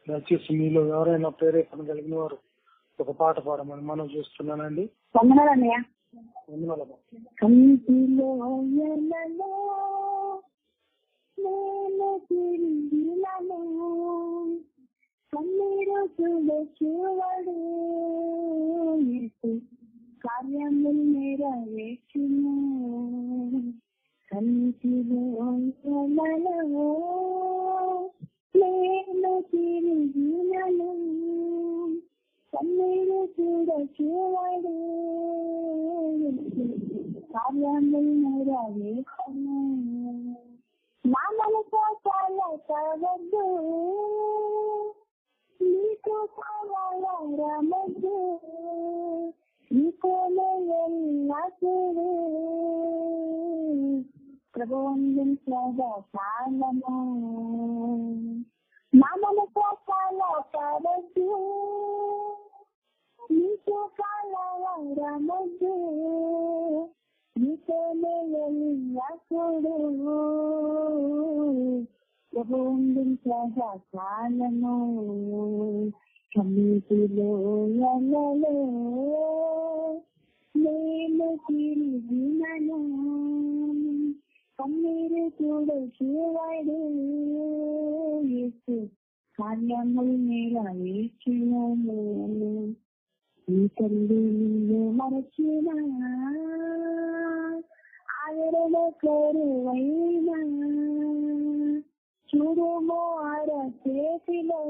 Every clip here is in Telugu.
దయచేసి మీలో ఎవరైనా ప్రేరేపణ కలిగిన వారు ఒక పాట పాడమని మనం చూస్తున్నానండి. వందనాలన్నయ్య. కంటిలో ఎలలో నేను తిరిగినను, కన్నీరు చూడడు కార్యములు నెరవేర్చును. కంటిలో ఎలలో నేను తిరిగినను, కన్నీరు చూడడు కార్యములు నెరవేర్చును. నా మనసు చాలా కావద్దు, నీకు కావాలమద్దు, నీకోనే ఎల్లప్పుడు ప్రభుత్వ కాలము. నా మనసు చాలా కావద్దు, నీకు కావాలమద్దు, నీకోనే ఎల్లప్పుడు ప్రభుత్వ కాలము. కన్నీటిలో ఎలలో నేను తిరిగినను, కన్నీరు చూడడు కార్యములు నెరవేర్చును. ఈ తల్లి నిన్ను మరచిన ఆదరణ కరువైనా, చూడుమో ఆర చేతిలో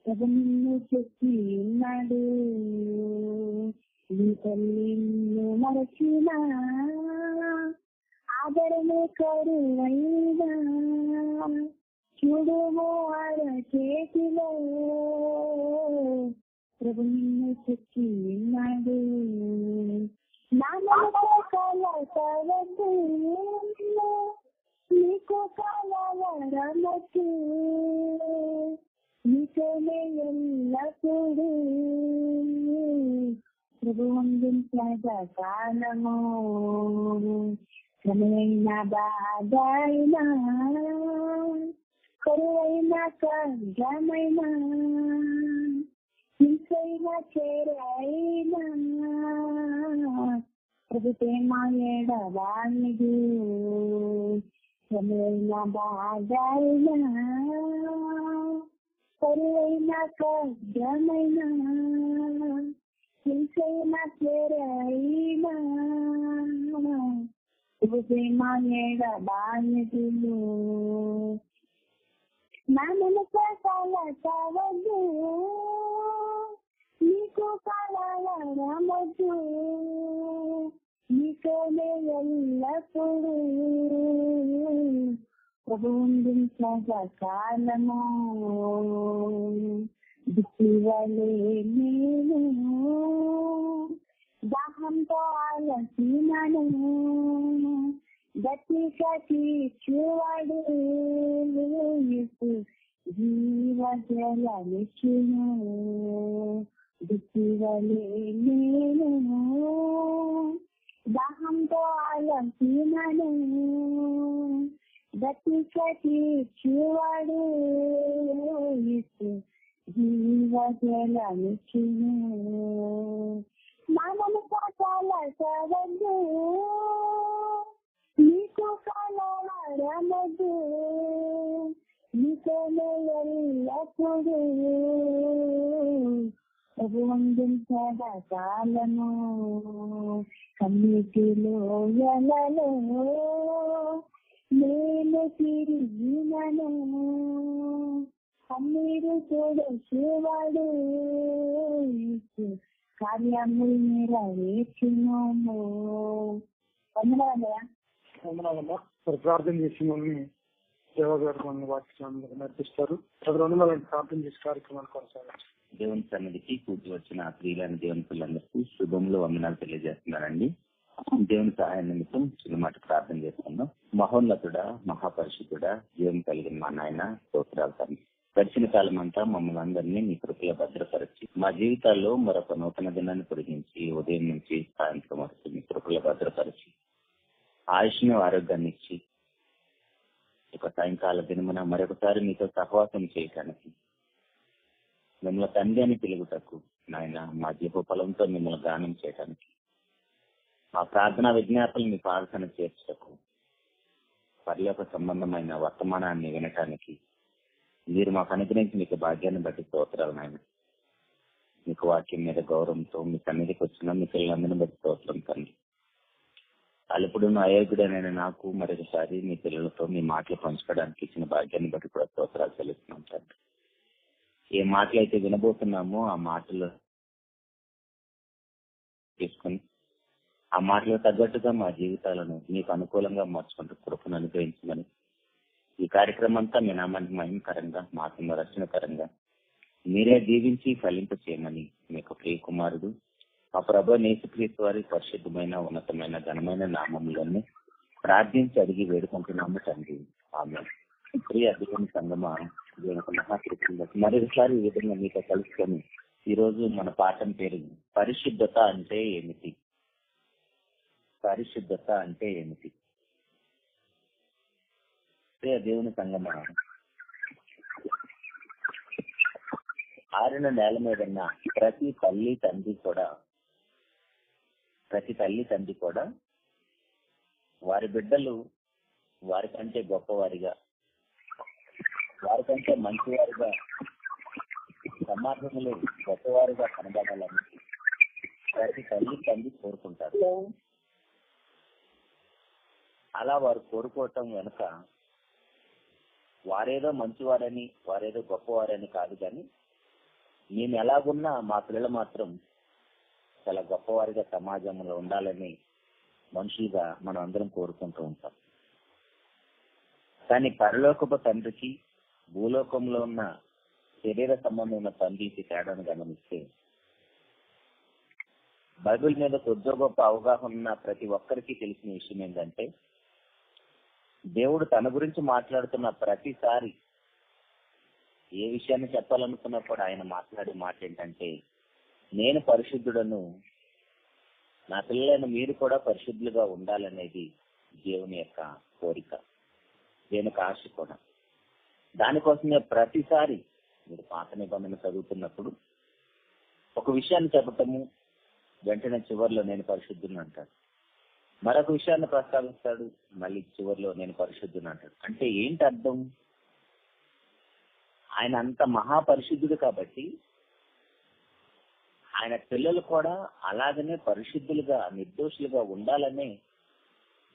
ప్రభు నిన్ను చెప్పి ఉన్నాడు. ఈ తల్లి నిన్ను మరచిన ఆదరణ కరువైనా, చూడుమో ఆర చేతిలో ప్రభు నిన్ను చెప్పి ఉన్నాడు. నా మనసు కాలవద్దు, నీకు కావాలమద్దు, నీకోనే ఎల్లప్పుడు ప్రభు అందించగ కాలము. శ్రమైన బాధైనా, కరువైన కష్టమైన, హింసైన చేరైనా ప్రభు ప్రేమ ఎడబానిది. శ్రమైన బాధైనా, కరువైన కష్టమైన, హింసైన చేరైనా ప్రభు ప్రేమ ఎడబానిది. నా మనసు చాలా కావద్దు, నీకు కావాలమద్దు, నీకోనే ఎల్లప్పుడు ప్రభు అందించగ కాలము. దిక్కువలే నేను దాహంతో ఆలసినను, గట్టిగా తీర్చువాడు జీవజలనిచ్చును. దిక్కువలే నేను దాహంతో ఆలసినను, గట్టిగా తీర్చువాడు జీవజలనిచ్చును. నా మనసు చాలా కావద్దు, నీకు కావాలమద్దు, నీకోనే ఎల్లప్పుడు ప్రభు అందించగ కాలము. కన్నీటిలో ఎలలో నేను తిరిగినను, కన్నీరు చూడడు కార్యములు నెరవేర్చును. వందనాలయ్యా. వందనాలమ్మా. మరి ప్రార్థన చేసి మమ్మల్ని దేవగారు మనల్ని వాక్యాన్ని నడిపిస్తారు. 10 వందనాలంటే ప్రార్థన చేసి కార్యక్రమాన్ని కొనసాగించారు. దేవుని సన్నిధికి కూర్చి వచ్చిన ప్రియులైన దేవుని పిల్లలందరికీ శుభములు వందనాలు తెలియజేస్తున్నారండి. దేవుని సహాయం నిమిత్తం చిన్న మాట ప్రార్థన చేస్తున్నాం. మహోన్నతుడా, మహాపరిశుద్ధుడా, జీవం కలిగిన మా నాయన స్తోత్రాలు తండ్రి. గడిచిన కాలం అంతా మమ్మల్ని అందరినీ మీ కృపలో భద్రపరిచి మా జీవితాల్లో మరొక నూతన దినాన్ని పొడిగించి ఉదయం నుంచి సాయంత్రం వరకు మీ కృపలో భద్రపరిచి ఆయుష్ను ఆరోగ్యాన్ని ఇచ్చి ఒక సాయంకాల దినమున మరొకసారి మీతో సహవాసం చేయటానికి, మిమ్మల్ని తండ్రి అని పిలుగుటకు నాయన మా జీవ ఫలంతో మిమ్మల్ని గానం చేయటానికి, మా ప్రార్థనా విజ్ఞాపనలు మీ ప్రార్థన చేర్చటకు, పర్లోక సంబంధమైన వర్తమానాన్ని వినటానికి మీరు మాకు అనుగ్రహించి మీకు భాగ్యాన్ని బట్టి స్తోత్రాలు నాయన. మీకు వాక్యం మీద గౌరవంతో మీ సన్నిధికి వచ్చిన మీ పిల్లలందరినీ బట్టి స్తోత్రం తండ్రి. అల్లుపుడు అయోగ్యుడైన నాకు మరొకసారి మీ పిల్లలతో మీ మాటలు పంచుకోవడానికి ఇచ్చిన భాగ్యాన్ని బట్టి కూడా స్తోత్రాలు చెల్లిస్తున్నాం తండ్రి. ఏ మాటలు అయితే వినబోతున్నామో ఆ మాటలు తీసుకుని ఆ మాటలకు తగ్గట్టుగా మా జీవితాలను మీకు అనుకూలంగా మార్చుకుంటూ కృపను అనుగ్రహించమని, ఈ కార్యక్రమం అంతా మీ నామానికి మహిమకరంగా, మాకు రక్షణకరంగా మీరే దీవించి ఫలింప చేయమని మీకు ప్రియ కుమారుడు మా ప్రభు యేసుక్రీస్తు వారి పరిశుద్ధమైన ఉన్నతమైన ఘనమైన నామములన్నీ ప్రార్థించి అడిగి వేడుకుంటున్నాము తండ్రి. ఆమేన్. ప్రియ అధికారి సంగమా, మరొకసారి ఈ విధంగా మీతో కలుసుకొని ఈ రోజు మన పాఠం పేరు పరిశుద్ధత అంటే ఏమిటి. పరిశుద్ధత అంటే ఏమిటి? ప్రియ దేవుని సంగమా, ఆరిన నేల మీద ఉన్న ప్రతి తల్లి తండ్రి కూడా వారి బిడ్డలు వారికంటే గొప్పవారిగా, వారికంటే మంచివారిగా, సమాజంలో గొప్పవారిగా కనబడాలని ప్రతి తల్లి తండ్రి కోరుకుంటారు. అలా వారు కోరుకోవటం వెనుక వారేదో మంచివారని, వారేదో గొప్పవారని కాదు, కానీ మేము ఎలాగున్నా మా పిల్లలు మాత్రం చాలా గొప్పవారిగా సమాజంలో ఉండాలని మనుషులుగా మనం అందరం కోరుకుంటూ ఉంటాం. కానీ పరలోకపు తండ్రికి భూలోకంలో ఉన్న శరీర సంబంధమైన తండ్రికి తేడాను గమనిస్తే, బైబిల్ మీద కొద్ది గొప్ప అవగాహన ఉన్న ప్రతి ఒక్కరికి తెలిసిన విషయం ఏంటంటే, దేవుడు తన గురించి మాట్లాడుతున్న ప్రతిసారి ఏ విషయాన్ని చెప్పాలనుకున్నప్పుడు ఆయన మాట్లాడే మాట ఏంటంటే, నేను పరిశుద్ధుడను, నా పిల్లలైన మీరు కూడా పరిశుద్ధులుగా ఉండాలనేది దేవుని యొక్క కోరిక, దేవుని యొక్క ఆశ కూడా. దానికోసమే ప్రతిసారి మీరు పాత నిబంధన చదువుతున్నప్పుడు ఒక విషయాన్ని చెప్పటము, వెంటనే చివరిలో నేను పరిశుద్ధుని అంటాడు. మరొక విషయాన్ని ప్రస్తావిస్తాడు, మళ్ళీ చివరిలో నేను పరిశుద్ధుని అంటాడు. అంటే ఏంటి అర్థం? ఆయన అంత మహాపరిశుద్ధుడు కాబట్టి ఆయన పిల్లలు కూడా అలాగనే పరిశుద్ధులుగా, నిర్దోషులుగా ఉండాలనే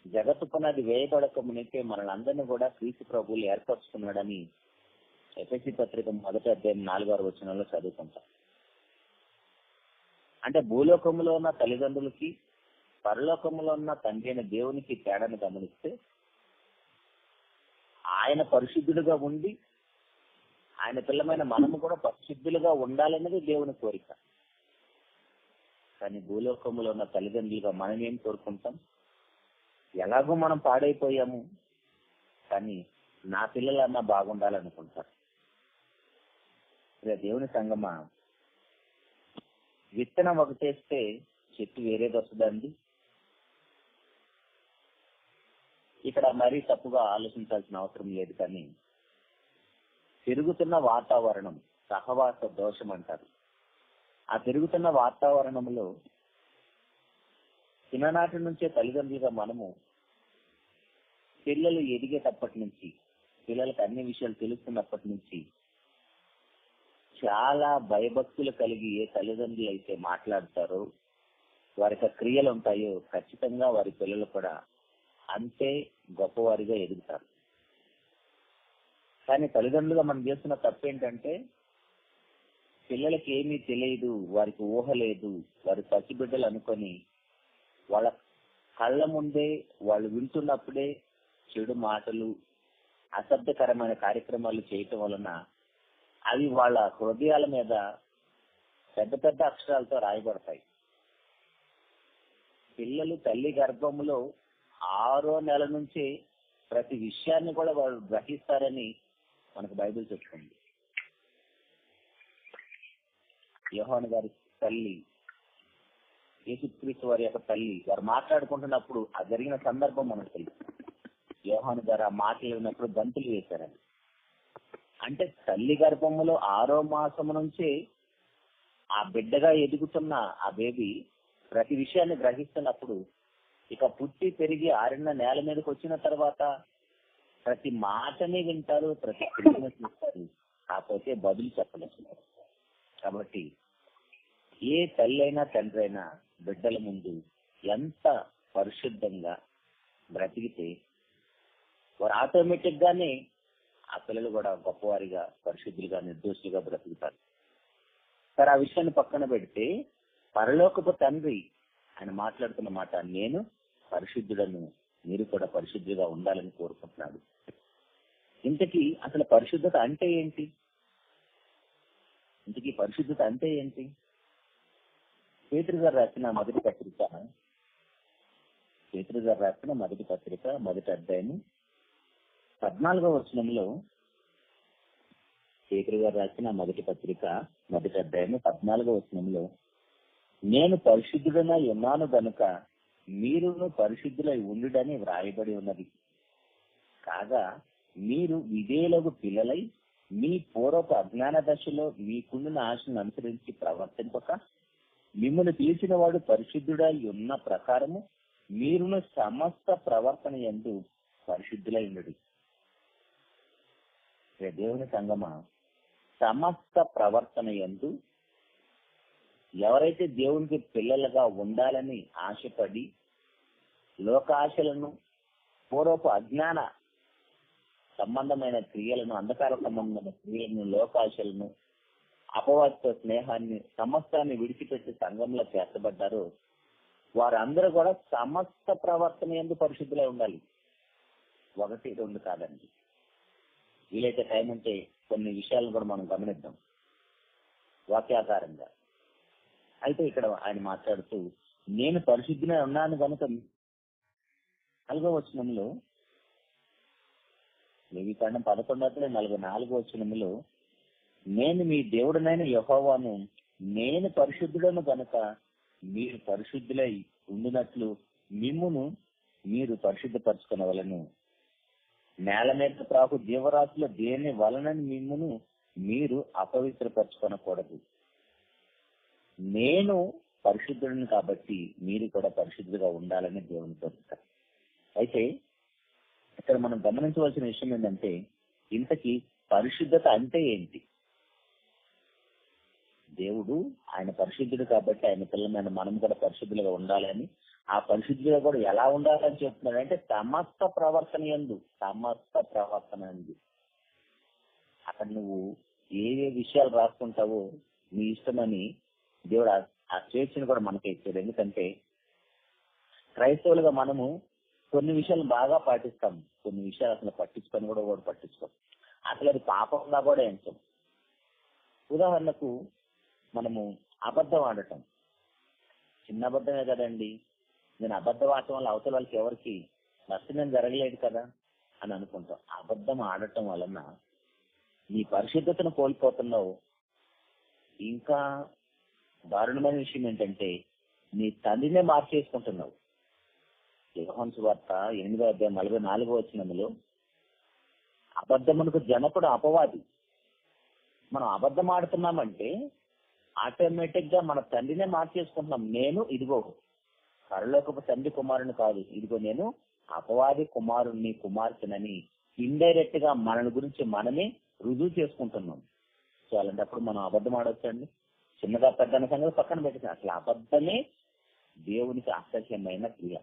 జగత్తు పునాది వేయబడక మునిపే మనల్ని అందరినీ కూడా క్రీస్తు ప్రభువులు ఏర్పరచుకున్నాడని ఎఫెసీ పత్రిక 1వ అధ్యాయం 4వ వచనంలో చదువుకుంటాం. అంటే భూలోకంలో ఉన్న తల్లిదండ్రులకి, పరలోకంలో ఉన్న తండ్రి అయిన దేవునికి తేడాను గమనిస్తే, ఆయన పరిశుద్ధుడుగా ఉండి ఆయన పిల్లమైన మనము కూడా పరిశుద్ధులుగా ఉండాలనేది దేవుని కోరిక. కానీ భూలోకంలో ఉన్న తల్లిదండ్రులుగా మనం ఏం కోరుకుంటాం? ఎలాగో మనం పాడైపోయాము, కానీ నా పిల్లలన్నా బాగుండాలనుకుంటారు. దేవుని సంగమా, విత్తనం ఒకటేస్తే చెట్టు వేరేది వస్తుందండి. ఇక్కడ మరీ తప్పుగా ఆలోచించాల్సిన అవసరం లేదు, కానీ పెరుగుతున్న వాతావరణం సహవాస దోషం అంటారు. ఆ పెరుగుతున్న వాతావరణంలో చిన్ననాటి నుంచే తల్లిదండ్రులుగా మనము పిల్లలు ఎదిగేటప్పటి నుంచి, పిల్లలకు అన్ని విషయాలు తెలుస్తున్నప్పటి నుంచి చాలా భయభక్తులు కలిగి ఏ తల్లిదండ్రులు అయితే మాట్లాడతారో, వారికి క్రియలు ఉంటాయో, ఖచ్చితంగా వారి పిల్లలు కూడా అంతే గొప్పవారిగా ఎదుగుతారు. కానీ తల్లిదండ్రులుగా మనం చేస్తున్న తప్పు ఏంటంటే, పిల్లలకి ఏమీ తెలియదు, వారికి ఊహ లేదు, వారి పసిబిడ్డలు అనుకొని వాళ్ళ కళ్ళ ముందే వాళ్ళు వింటున్నప్పుడే చెడు మాటలు, అసభ్యకరమైన కార్యక్రమాలు చేయటం వలన అవి వాళ్ళ హృదయాల మీద పెద్ద పెద్ద అక్షరాలతో రాయబడతాయి. పిల్లలు తల్లి గర్భంలో 6వ నెల నుంచే ప్రతి విషయాన్ని కూడా వాళ్ళు గ్రహిస్తారని మనకు బైబిల్ చెప్తుంది. యోహాను గారి తల్లి, యేసుక్రీస్తు వారి యొక్క తల్లి, వారు మాట్లాడుకుంటున్నప్పుడు ఆ జరిగిన సందర్భం మనకు తెలుసు. యోహాను ద్వారా మాటలు విన్నప్పుడు గంతులు వేశారండి. అంటే తల్లి గర్భములో 6వ మాసము నుంచి ఆ బిడ్డగా ఎదుగుతున్న ఆ బేబీ ప్రతి విషయాన్ని గ్రహిస్తున్నప్పుడు ఇక పుట్టి పెరిగి 6 నేల మీదకి వచ్చిన తర్వాత ప్రతి మాటని వింటారు, ప్రతి క్రియను చూస్తారు, కాకపోతే బదులు చెప్పలేదు. కాబట్టి ఏ తల్లి అయినా తండ్రి అయినా బిడ్డల ముందు ఎంత పరిశుద్ధంగా బ్రతికితే వారు ఆటోమేటిక్ గానే ఆ పిల్లలు కూడా గొప్పవారిగా, పరిశుద్ధులుగా, నిర్దోషులుగా బ్రతుకుతారు. సరే, ఆ విషయాన్ని పక్కన పెడితే పరలోకపు తండ్రి ఆయన మాట్లాడుతున్న మాట, నేను పరిశుద్ధుడను, మీరు కూడా పరిశుద్ధులుగా ఉండాలని కోరుకుంటున్నాడు. ఇంతకీ అసలు పరిశుద్ధత అంటే ఏంటి? పరిశుద్ధత అంటే ఏంటి? పేతురు గారు రాసిన మొదటి పత్రిక మొదటి అధ్యాయం 14వ వచనంలో, పేతురు గారు రాసిన మొదటి పత్రిక మొదటి అధ్యాయం 14వ వచనంలో, నేను పరిశుద్ధుడనై ఉన్నాను గనుక మీరును పరిశుద్ధులై ఉండుడని వ్రాయబడి ఉన్నది. కాగా మీరు విధేయులకు పిల్లలై మీ పూర్వపు అజ్ఞాన దశలో మీకుండిన ఆశను అనుసరించి ప్రవర్తింపక మిమ్మల్ని పిలిచిన వాడు పరిశుద్ధుడై ఉన్న ప్రకారము మీరును సమస్త ప్రవర్తన యందు పరిశుద్ధులై ఉండుడి. దేవుని సంగమా, సమస్త ప్రవర్తన యందు ఎవరైతే దేవునికి పిల్లలుగా ఉండాలని ఆశపడి లోకాశలను, పూర్వపు అజ్ఞాన సంబంధమైన క్రియలను, అంధకార సంబంధమైన క్రియలను, లోకాశలను, అపవాదితో స్నేహాన్ని, సమస్తాన్ని విడిచిపెట్టి సంఘంలో చేర్చబడ్డారో వారందరూ కూడా సమస్త ప్రవర్తన యందు పరిశుద్ధులై ఉండాలి. 1, 2 కాదండి. వీలైతే టైం ఉంటే కొన్ని విషయాలను కూడా మనం గమనిద్దాం వాక్యాకారంగా. అయితే ఇక్కడ ఆయన మాట్లాడుతూ, నేను పరిశుద్ధులై ఉన్నాను కనుక 4వ వచనంలో, లేవికాండం 11:44వ వచనంలో, నేను మీ దేవుడనైన యెహోవాను, నేను పరిశుద్ధుడను కనుక మీరు పరిశుద్ధులై ఉండినట్లు మిమ్మును మీరు పరిశుద్ధపరచుకునవలెను. నేల మీద ప్రాకు జీవరాశుల దేని వలనని మిమ్మును మీరు అపవిత్రపరచుకొనకూడదు. నేను పరిశుద్ధుడిని కాబట్టి మీరు కూడా పరిశుద్ధులుగా ఉండాలని దేవుని కోరుతారు. అయితే ఇక్కడ మనం గమనించవలసిన విషయం ఏంటంటే, ఇంతకీ పరిశుద్ధత అంటే ఏంటి? దేవుడు ఆయన పరిశుద్ధుడు కాబట్టి ఆయన పిల్లలమైన మనం కూడా పరిశుద్ధులుగా ఉండాలని, ఆ పరిశుద్ధులుగా కూడా ఎలా ఉండాలని చెప్తున్నాడు అంటే సమస్త ప్రవర్తన యందు. అక్కడ నువ్వు ఏ విషయాలు రాసుకుంటావో నీ ఇష్టమని దేవుడు ఆ స్వేచ్ఛను కూడా మనకి ఇచ్చాడు. ఎందుకంటే క్రైస్తవులుగా మనము కొన్ని విషయాలు బాగా పాటిస్తాం, కొన్ని విషయాలు అసలు పట్టించుకొని కూడా పట్టించుకోం, అసలు అది పాపంగా కూడా ఎంచాం. ఉదాహరణకు మనము అబద్ధం ఆడటం, చిన్న అబద్ధమే కదండి, నేను అబద్ధం ఆడటం వల్ల అవతల వాళ్ళకి ఎవరికి నష్టం జరగలేదు కదా అని అనుకుంటాం. అబద్ధం ఆడటం వలన నీ పరిశుద్ధతను కోల్పోతున్నావు. ఇంకా దారుణమైన విషయం ఏంటంటే నీ తండ్రినే మార్చేసుకుంటున్నావు. యోహాను సువార్త 8:44 వచనంలో, అబద్ధమునకు జనకుడు అపవాది. మనం అబద్ధం ఆడుతున్నామంటే ఆటోమేటిక్ గా మన తండ్రినే మార్చేసుకుంటున్నాం. నేను ఇదిగో పరలోకపు తండ్రి కుమారుని కాదు, ఇదిగో నేను అపవాది కుమారుణ్ణి, కుమార్తెనని ఇండైరెక్ట్ గా మన గురించి మనమే రుజువు చేసుకుంటున్నాం. సో అలాంటప్పుడు మనం అబద్ధం ఆడొచ్చండి. చిన్నగా పెద్ద సంగతి పక్కన పెట్టి అసలు అబద్ధమే దేవునికి అసహ్యమైన క్రియ.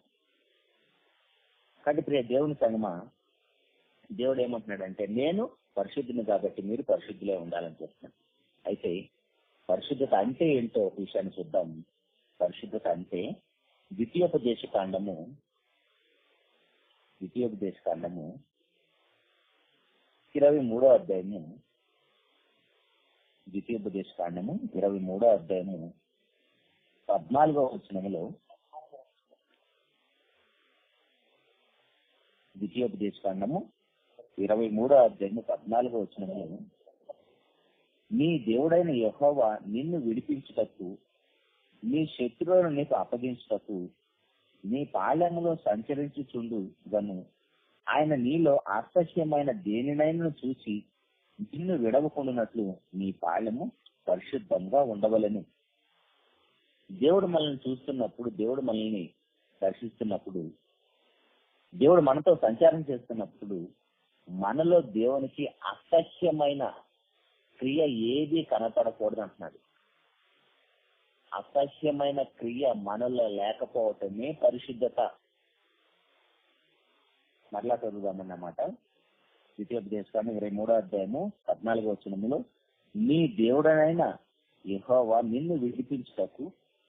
కాబట్టి ప్రియ దేవుని సంగమా, దేవుడు ఏమంటున్నాడంటే నేను పరిశుద్ధుని కాబట్టి మీరు పరిశుద్ధులే ఉండాలని చెప్తున్నాడు. అయితే పరిశుద్ధత అంటే ఏంటో ఒక విషయాన్ని చూద్దాం. పరిశుద్ధత అంటే ద్వితీయోపదేశ కాండము 23వ అధ్యాయము 14వ వచనములో, ద్వితీయోపదేశ కాండము 23వ అధ్యాయము 14వ వచనములో, నీ దేవుడైన యెహోవా నిన్ను విడిపించుటకు, నీ శత్రువులను నీకు అప్పగించుటకు నీ పాళెములో సంచరించుచుండు గను ఆయన నీలో అసహ్యమైన దేనినైనా చూసి నిన్ను విడవకుండానట్లు నీ పాలెము పరిశుద్ధంగా ఉండవలెను. దేవుడు మనల్ని చూస్తున్నప్పుడు, దేవుడు మనల్ని దర్శిస్తున్నప్పుడు, దేవుడు మనతో సంచారం చేస్తున్నప్పుడు మనలో దేవునికి అసహ్యమైన క్రియ ఏది కనపడకూడదు అంటున్నాడు. అసహ్యమైన క్రియ మనలో లేకపోవటమే పరిశుద్ధత. మరలా చదువుదామన్నమాట. ద్వితీయోపదేశకాండం 23వ అధ్యాయము 14వ వచనములో, నీ దేవుడనైన యెహోవా నిన్ను విడిపించుటకు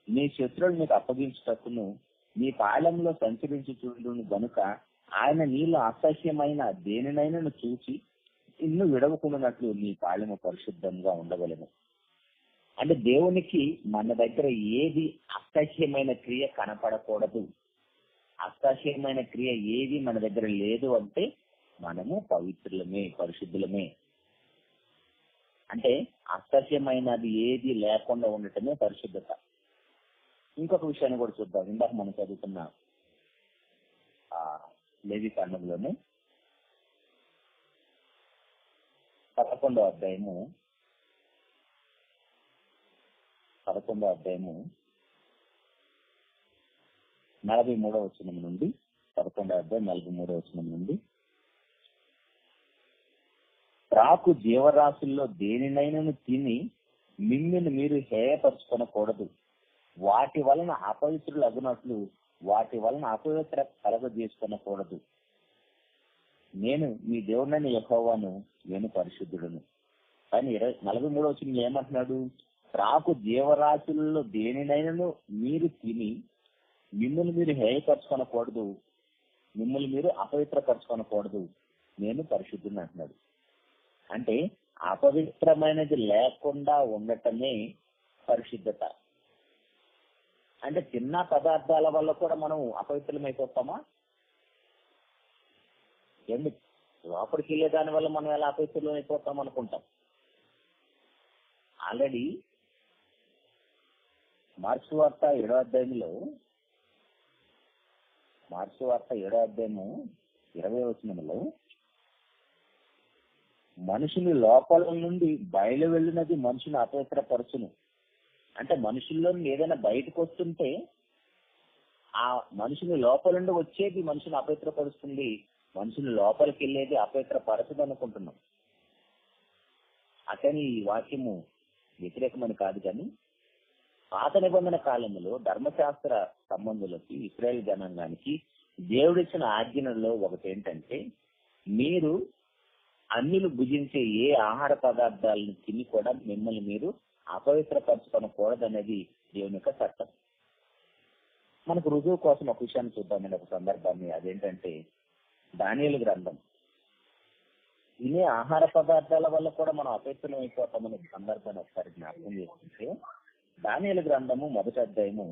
నీ శత్రువులు నీకు అప్పగించుటకును నీ పాలెంలో సంచరించుచుండును గనుక ఆయన నీలో అసహ్యమైన దేనినైనా చూసి నిన్ను విడవకుండానట్లు నీ పాలెము పరిశుద్ధంగా ఉండవలెను. అంటే దేవునికి మన దగ్గర ఏది అసహ్యమైన క్రియ కనపడకూడదు. అసహ్యమైన క్రియ ఏది మన దగ్గర లేదు అంటే మనము పవిత్రులమే, పరిశుద్ధులమే. అంటే అసహ్యమైనది ఏది లేకుండా ఉండటమే పరిశుద్ధత. ఇంకొక విషయాన్ని కూడా చూద్దాం. ఇందాక మనం చదువుతున్న లేవి కాండంలోనే 11వ అధ్యాయము 43వ వచనం నుండి 11వ అధ్యాయం 43వ వచనం నుండి, త్రాకు జీవరాశుల్లో దేనినైనా తిని మిమ్మిని మీరు హేయపరచుకొనకూడదు. వాటి వలన అపవిత్రులు అగునట్లు వాటి వలన అపవిత్ర కలగజేసుకొనకూడదు. నేను మీ దేవుడైన యెహోవాను, నేను పరిశుద్ధుడును. కానీ 43వ వచనం ఏమంటున్నాడు? త్రాకు జీవరాశుల్లో దేనినైనా మీరు తిని మిమ్మల్ని మీరు హేయపరచుకొనకూడదు, మిమ్మల్ని మీరు అపవిత్రపరచుకొనకూడదు, నేను పరిశుద్ధుని అంటున్నాడు. అంటే అపవిత్రమైనది లేకుండా ఉండటమే పరిశుద్ధత. అంటే చిన్న పదార్థాల వల్ల కూడా మనం అపవిత్రమైపోతామా? ఎందుకు లోపలికి వెళ్ళే దాని వల్ల మనం ఎలా అపవిత్రం అయిపోతాం అనుకుంటాం. ఆల్రెడీ మార్క్స్ వార్త 7వ అధ్యాయంలో 20వ వచనంలో మనుషుని లోపల నుండి బయలు వెళ్ళినది మనుషుని అపవిత్రపరచును. అంటే మనుషుల్లో ఏదైనా బయటకు వస్తుంటే ఆ మనుషుని లోపల నుండి వచ్చేది మనుషుని అపవిత్రపరుస్తుంది, మనుషుని లోపలికి వెళ్ళేది అపవిత్రపరచదు అనుకుంటున్నాం. అతని ఈ వాక్యము వ్యతిరేకమని కాదు, కానీ పాత నిబంధన కాలంలో ధర్మశాస్త్ర సంబంధులకి, ఇశ్రాయేలు జనాంగానికి దేవుడిచ్చిన ఆజ్ఞలలో ఒకటి ఏంటంటే, మీరు అన్యులు భుజించే ఏ ఆహార పదార్థాలను తిని కూడా మిమ్మల్ని మీరు అపవిత్రపరచుకోకూడదనేది దేవుని యొక్క చట్టం. మనకు రుజువు కోసం ఒక విషయాన్ని చూద్దామని ఒక సందర్భాన్ని. అదేంటంటే దానియేలు గ్రంథం. తినే ఆహార పదార్థాల వల్ల కూడా మనం అపవిత్రం అయిపోతామనే సందర్భాన్ని ఒకసారి జ్ఞాపకం చేసుకుంటే, దానియేలు గ్రంథము 1వ అధ్యాయము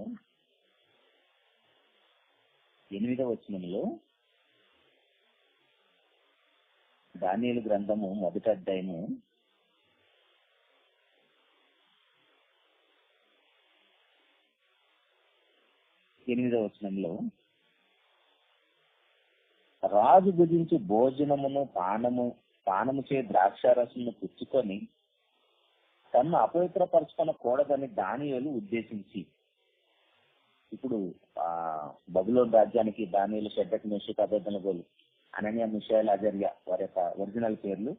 8వ వచనంలో, దానియేలు గ్రంథము 1వ అధ్యాయము 8వ వచనంలో, రాజు భుజించు భోజనమును పానము చే ద్రాక్షారసమును పుచ్చుకొని తన్ను అపవిత్రపరచుకొనకూడదని దానియేలు ఉద్దేశించి. ఇప్పుడు బబులోను రాజ్యానికి దానియేలు, షడ్రక్, మేషక్, అబేద్నెగోలు, అననీయ, మిషాయేల్, అజర్యా వారి యొక్క ఒరిజినల్ పేర్లు.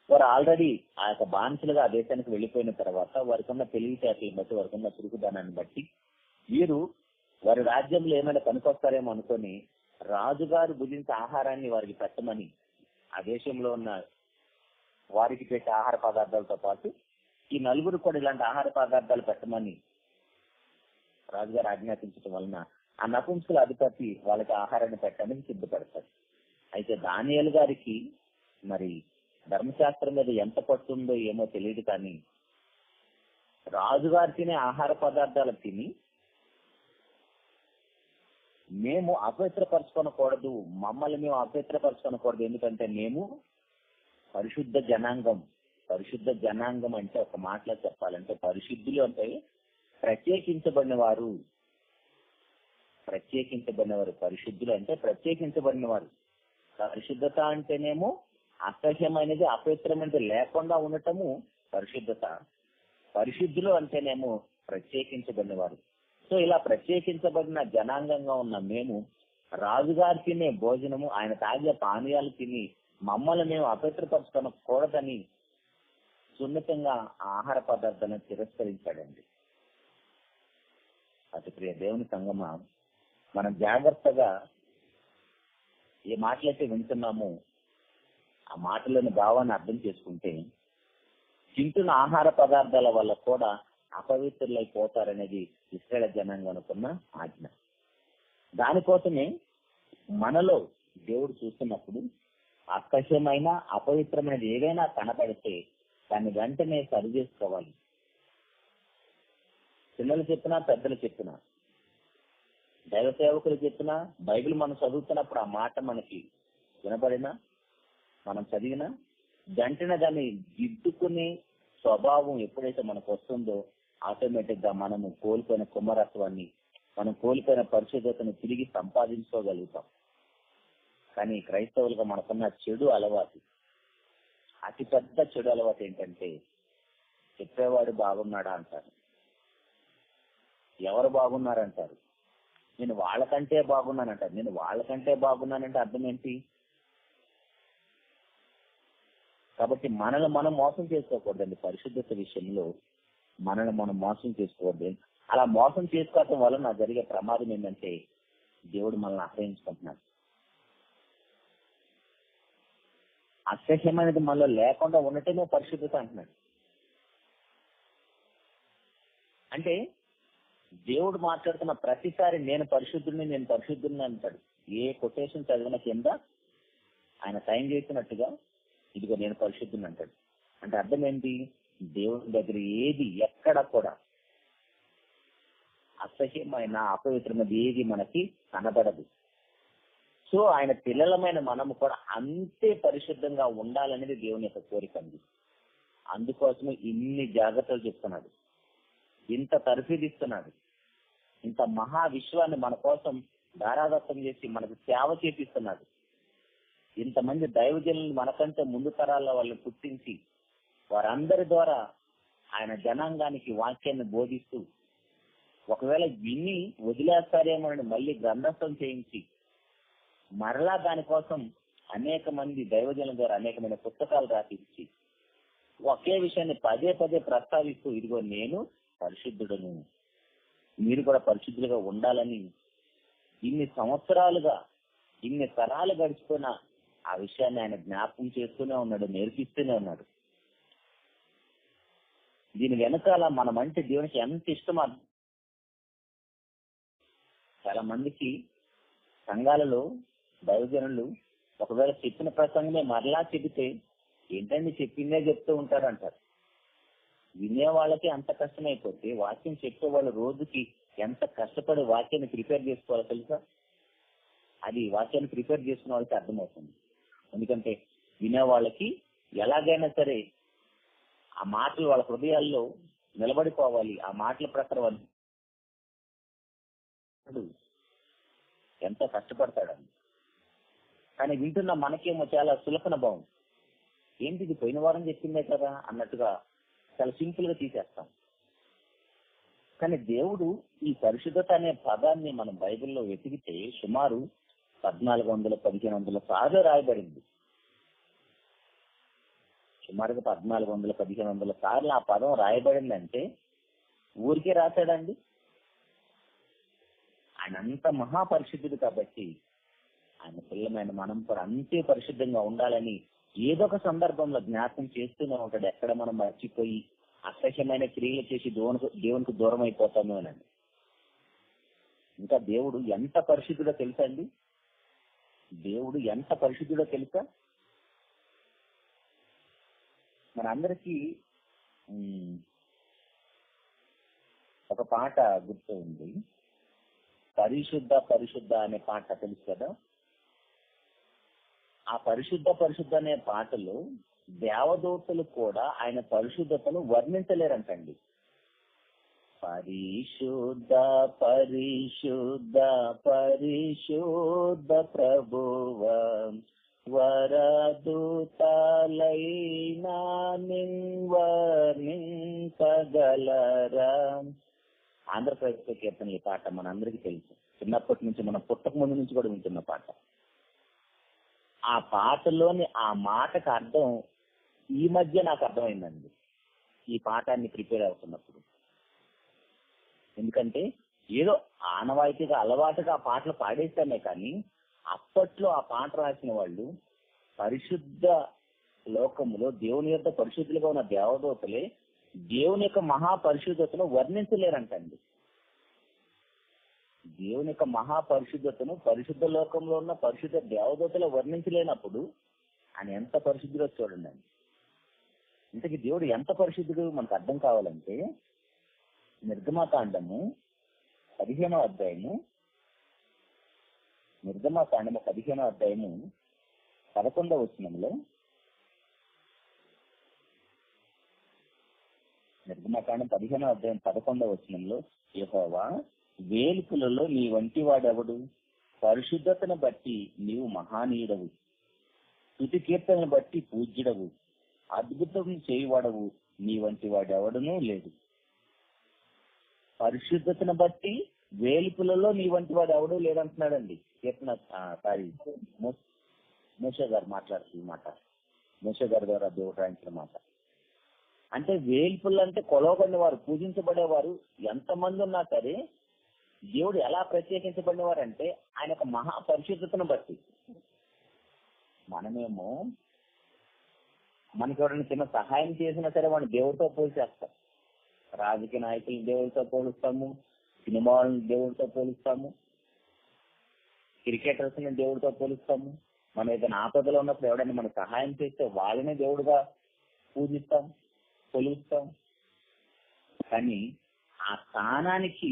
వారు ఆల్రెడీ ఆ యొక్క బానిసలుగా ఆ దేశానికి వెళ్లిపోయిన తర్వాత వారికి ఉన్న తెలివితేటలను బట్టి, వారికి ఉన్న చురుకుదనాన్ని బట్టి వీరు వారి రాజ్యంలో ఏమైనా పనికొస్తారేమో అనుకొని రాజుగారు భుజించే ఆహారాన్ని వారికి పెట్టమని, ఆ దేశంలో ఉన్న వారికి పెట్టే ఆహార పదార్థాలతో పాటు ఈ నలుగురు కూడా ఇలాంటి ఆహార పదార్థాలు పెట్టమని రాజుగారు ఆజ్ఞాపించడం వలన ఆ నపుంసకుల అధిపతి వాళ్ళకి ఆహారాన్ని పెట్టడానికి సిద్ధపడతారు. అయితే దానియేలు గారికి మరి ధర్మశాస్త్రం మీద ఎంత పట్టుందో ఏమో తెలియదు, కానీ రాజుగారు తినే ఆహార పదార్థాలు తిని మేము అపవిత్రపరచుకోనకూడదు, మమ్మల్ని మేము అపవిత్రపరచుకోనకూడదు, ఎందుకంటే మేము పరిశుద్ధ జనాంగం. పరిశుద్ధ జనాంగం అంటే ఒక మాటలో చెప్పాలంటే పరిశుద్ధులు అంటే ప్రత్యేకించబడిన వారు. పరిశుద్ధులు అంటే ప్రత్యేకించబడిన వారు. పరిశుద్ధత అంటేనేమో అసహ్యమైనది, అపవిత్రమైనది లేకుండా ఉండటము పరిశుద్ధత. పరిశుద్ధులు అంటేనేమో ప్రత్యేకించబడిన వారు. సో ఇలా ప్రత్యేకించబడిన జనాంగంగా ఉన్న మేము రాజుగారు తినే భోజనము, ఆయన తాగే పానీయాలు తిని మమ్మల్ని మేము అపవిత్రపరచుకోకూడదని సున్నితంగా ఆహార పదార్థాలను తిరస్కరించాడండి. అతి ప్రియ దేవుని సంగమా, మనం జాగ్రత్తగా ఏ మాటలైతే వింటున్నామో ఆ మాటలోని భావాన్ని అర్థం చేసుకుంటే తింటున్న ఆహార పదార్థాల వల్ల కూడా అపవిత్రులైపోతారనేది ఇశ్రాయేలు జనాంగం అనుకున్న ఆజ్ఞ. దానికోసమే మనలో దేవుడు చూస్తున్నప్పుడు అసహ్యమైన, అపవిత్రమైనది ఏదైనా కనపడితే దాన్ని వెంటనే సరి చేసుకోవాలి. పిల్లలు చెప్పినా, పెద్దలు చెప్పినా, దైవ సేవకులు చెప్పినా, బైబిల్ మనం చదువుతున్నప్పుడు ఆ మాట మనకి వినబడినా, మనం చదివినా వెంటనే దాన్ని దిద్దుకునే స్వభావం ఎప్పుడైతే మనకు వస్తుందో ఆటోమేటిక్ గా మనము కోల్పోయిన కుమారత్వాన్ని, మనం కోల్పోయిన పరిశుద్ధతను తిరిగి సంపాదించుకోగలుగుతాం. కానీ క్రైస్తవులుగా మనకున్న చెడు అలవాటు, అతి పెద్ద చెడు అలవాటు ఏంటంటే చెప్పేవాడు బాగున్నాడా అంటారు, ఎవరు బాగున్నారంటారు, నేను వాళ్ళకంటే బాగున్నానంటారు. నేను వాళ్ళకంటే బాగున్నానంటే అర్థం ఏంటి? కాబట్టి మనల్ని మనం మోసం చేసుకోకూడదండి. పరిశుద్ధత విషయంలో మనల్ని మనం మోసం చేసుకోవద్దు. అలా మోసం చేసుకోవటం వల్ల నాకు జరిగే ప్రమాదం ఏంటంటే దేవుడు మనల్ని అసహించుకుంటున్నాడు. అసహ్యమైనది మనలో లేకుండా ఉండటమే పరిశుద్ధత అంటున్నాడు. అంటే దేవుడు మాట్లాడుతున్న ప్రతిసారి నేను పరిశుద్ధుడిని అంటాడు. ఏ కొటేషన్ చదివిన కింద ఆయన సైన్ చేసినట్టుగా ఇదిగో నేను పరిశుద్ధుని అంటాడు. అంటే అర్థం ఏంటి? దేవుని దగ్గర ఏది ఎక్కడ కూడా అసహ్యమైన, అపవిత్రమైనది ఏది మనకి కనబడదు. సో ఆయన పిల్లలమైన మనము కూడా అంతే పరిశుద్ధంగా ఉండాలనేది దేవుని యొక్క కోరిక అండి. అందుకోసమే ఇన్ని జాగ్రత్తలు చెప్తున్నాడు, ఇంత తర్ఫీదిస్తున్నాడు, ఇంత మహా విశ్వాన్ని మన కోసం ధారాదత్తం చేసి మనకు సేవ చేపిస్తున్నాడు. ఇంతమంది దైవజనులను మనకంటే ముందు తరాల వాళ్ళని పుట్టించి వారందరి ద్వారా ఆయన జనాంగానికి వాక్యాన్ని బోధిస్తూ, ఒకవేళ విని వదిలేస్తారేమో మళ్ళీ గ్రంథస్థం చేయించి మరలా దానికోసం అనేక మంది దైవజనుల ద్వారా అనేకమైన పుస్తకాలు రాసిచ్చి ఒకే విషయాన్ని పదే పదే ప్రస్తావిస్తూ ఇదిగో నేను పరిశుద్ధుడను, మీరు కూడా పరిశుద్ధులుగా ఉండాలని ఇన్ని సంవత్సరాలుగా, ఇన్ని తరాలు గడిచిపోయిన ఆ విషయాన్ని ఆయన జ్ఞాపకం చేస్తూనే ఉన్నాడు, నేర్పిస్తూనే ఉన్నాడు. దీని వెనకాల మనమంటే దేవునికి ఎంత ఇష్టమో చాలా మందికి సంఘాలలో దైవజనులు ఒకవేళ చెప్పిన ప్రసంగమే మరలా చెబితే ఏంటండి చెప్పిందే చెప్తూ ఉంటాడు అంటారు. వినే వాళ్ళకి అంత కష్టమైపోతే వాక్యం చెప్పే వాళ్ళు రోజుకి ఎంత కష్టపడి వాక్యాన్ని ప్రిపేర్ చేసుకోవాలో తెలుసా? అది వాక్యాన్ని ప్రిపేర్ చేసుకున్న వాళ్ళకి అర్థమవుతుంది. ఎందుకంటే వినే వాళ్ళకి ఎలాగైనా సరే ఆ మాటలు వాళ్ళ హృదయాల్లో నిలబడిపోవాలి. ఆ మాటల ప్రకారం వాళ్ళు ఎంతో కష్టపడతాడని. కానీ వింటున్న మనకేమో చాలా సులభన భావం, ఏంటి ఇది పోయిన వారం చెప్పిందే కదా అన్నట్టుగా చాలా సింపుల్ గా తీసేస్తాం. కానీ దేవుడు ఈ పరిశుద్ధత అనే పదాన్ని మనం బైబిల్లో వెతికితే సుమారు 1400-1500 సార్లు రాయబడింది. సుమారుగా 1400-1500 సార్లు ఆ పదం రాయబడిందంటే ఊరికే రాశాడండి. ఆయన అంత మహాపరిశుద్ధుడు కాబట్టి ఆయన పిల్లమైన మనం కూడా అంతే పరిశుద్ధంగా ఉండాలని ఏదో ఒక సందర్భంలో జ్ఞాపకం చేస్తూనే ఉంటాడు. ఎక్కడ మనం మర్చిపోయి అసహ్యమైన క్రియలు చేసి దేవునికి దూరం అయిపోతాము అనండి. ఇంకా దేవుడు ఎంత పరిశుద్ధుడో తెలుసా అండి? దేవుడు ఎంత పరిశుద్ధుడో తెలుసా? మనందరికీ ఒక పాట గుర్తు ఉంది, పరిశుద్ధ పరిశుద్ధ అనే పాట తెలుసు కదా. ఆ పరిశుద్ధ పరిశుద్ధ అనే పాటలో దేవదూతలు కూడా ఆయన పరిశుద్ధతను వర్ణించలేరంటండి. పరిశుద్ధ పరిశుద్ధ పరిశుద్ధ ప్రభువ వరదూతలైనా నిన్వర్ణింపగలరా. ఆంధ్రప్రదేశ్ కీర్తన ఈ పాట మన అందరికీ తెలుసు. చిన్నప్పటి నుంచి, మనం పుట్టక ముందు నుంచి కూడా వింటున్న పాట. ఆ పాటలోని ఆ మాటకు అర్థం ఈ మధ్య నాకు అర్థమైందండి, ఈ పాఠాన్ని ప్రిపేర్ అవుతున్నప్పుడు. ఎందుకంటే ఏదో ఆనవాయితీగా అలవాటుగా ఆ పాటలు పాడేస్తామే, కానీ అప్పట్లో ఆ పాట రాసిన వాళ్ళు పరిశుద్ధ లోకములో దేవుని యొక్క పరిశుద్ధులుగా ఉన్న దేవదూతలే దేవుని యొక్క మహాపరిశుద్ధతను వర్ణించలేరంటండి. దేవుని యొక్క మహాపరిశుద్ధతను పరిశుద్ధ లోకంలో ఉన్న పరిశుద్ధ దేవదూతలు వర్ణించలేనప్పుడు ఆయన ఎంత పరిశుద్ధుడో చూడండి. ఇంతకీ దేవుడు ఎంత పరిశుద్ధుడు మనకు అర్థం కావాలంటే, నిర్గమకాండము 15వ అధ్యాయము 11వ వచనంలో, నిర్గమకాండం 15వ అధ్యాయం 11వ వచనంలో, యెహోవా వేలుపులలో నీ వంటి వాడెవడు, పరిశుద్ధతను బట్టి నీవు మహానీయుడవు, స్తుతి కీర్తనను బట్టి పూజ్యుడవు, అద్భుతం చేయువాడవు, నీ వంటి వాడెవడనూ లేడు. పరిశుద్ధతను బట్టి వేలుపులలో నీ వంటి వాడు ఎవడూ లేదంటున్నాడండి కీర్తన. మోషే గారు మాట్లాడుతున్న మాట, మోషే గారి ద్వారా దేవుడు రాయించిన మాట. అంటే వేల్పులు అంటే కొలవబడిన వారు, పూజించబడేవారు ఎంతమంది ఉన్నా సరే దేవుడు ఎలా ప్రత్యేకించబడినవారు అంటే ఆయన యొక్క మహాపరిశుద్ధతను బట్టి. మనమేమో మనకి ఎవరైనా చిన్న సహాయం చేసినా సరే వాడిని దేవుడితో పోల్చేస్తాం. రాజకీయ నాయకులను దేవుడితో పోలుస్తాము, సినిమా వాళ్ళని దేవుడితో పోలుస్తాము, క్రికెటర్స్ ని దేవుడితో పోలుస్తాము. మనం ఏదైనా ఆపదలో ఉన్నప్పుడు ఎవడైనా మనకు సహాయం చేస్తే వాళ్ళనే దేవుడుగా పూజిస్తాం, కొలుస్తాం. కానీ ఆ స్థానానికి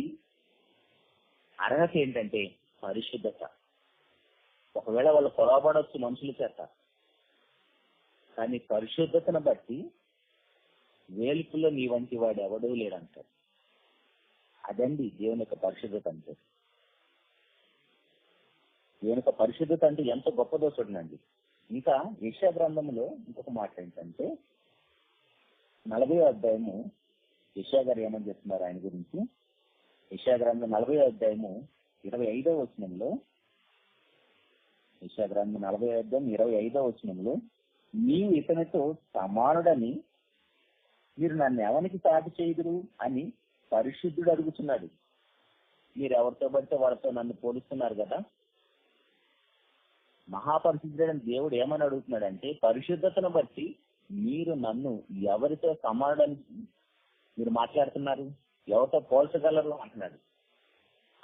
అర్హత ఏంటంటే పరిశుద్ధత. ఒకవేళ వాళ్ళు పొరపడవచ్చు మనుషుల చేత, కానీ పరిశుద్ధతను బట్టి వేలుపులో నీ వంటి వాడు ఎవడూ లేడంటారు. అదండి దేవుని యొక్క పరిశుద్ధత అంటే. దేవుని యొక్క పరిశుద్ధత అంటే ఎంత గొప్పదో చూడండి. ఇంకా యెషయా గ్రంథంలో ఇంకొక మాట ఏంటంటే 40వ అధ్యాయము, యెషయా గారు ఏమని చెప్తున్నారు ఆయన గురించి. యెషయా గ్రంథం 40వ అధ్యాయము 25వ వచనంలో, యెషయా గ్రంథం 40వ అధ్యాయం 25వ వచనంలో, నీవు ఇతనితో సమానుడని మీరు నన్ను ఎవరికి సాటి చేయుదురు అని పరిశుద్ధుడు అడుగుతున్నాడు. మీరు ఎవరితో పడితే వారితో నన్ను పోలుస్తున్నారు కదా. మహాపరిశుద్ధుడైన దేవుడు ఏమని అడుగుతున్నాడంటే, పరిశుద్ధతను బట్టి మీరు నన్ను ఎవరితో సమానుడని మీరు మాట్లాడుతున్నారు, ఎవరితో పోల్చగలరు అంటున్నాడు.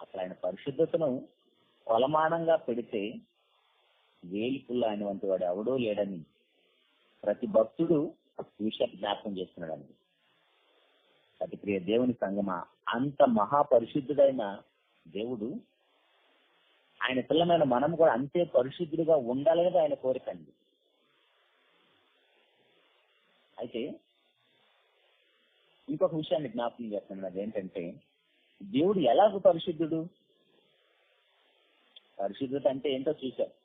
అసలు ఆయన పరిశుద్ధతను కొలమానంగా పెడితే వేలిపుల్ల ఆయన వంటి వాడు ఎవడూ లేడని ప్రతి భక్తుడు విషయం జ్ఞాపకం చేస్తున్నాడండి. అతి ప్రియ దేవుని సంగమా, అంత మహాపరిశుద్ధుడైన దేవుడు ఆయన పిల్లమైన మనం కూడా అంతే పరిశుద్ధుడిగా ఉండాలనేది ఆయన కోరికండి. అయితే ఇంకొక విషయాన్ని జ్ఞాపకం చేస్తున్నాడు, అదేంటంటే దేవుడు ఎలాగ పరిశుద్ధుడు. పరిశుద్ధత అంటే ఏంటో చూశారు.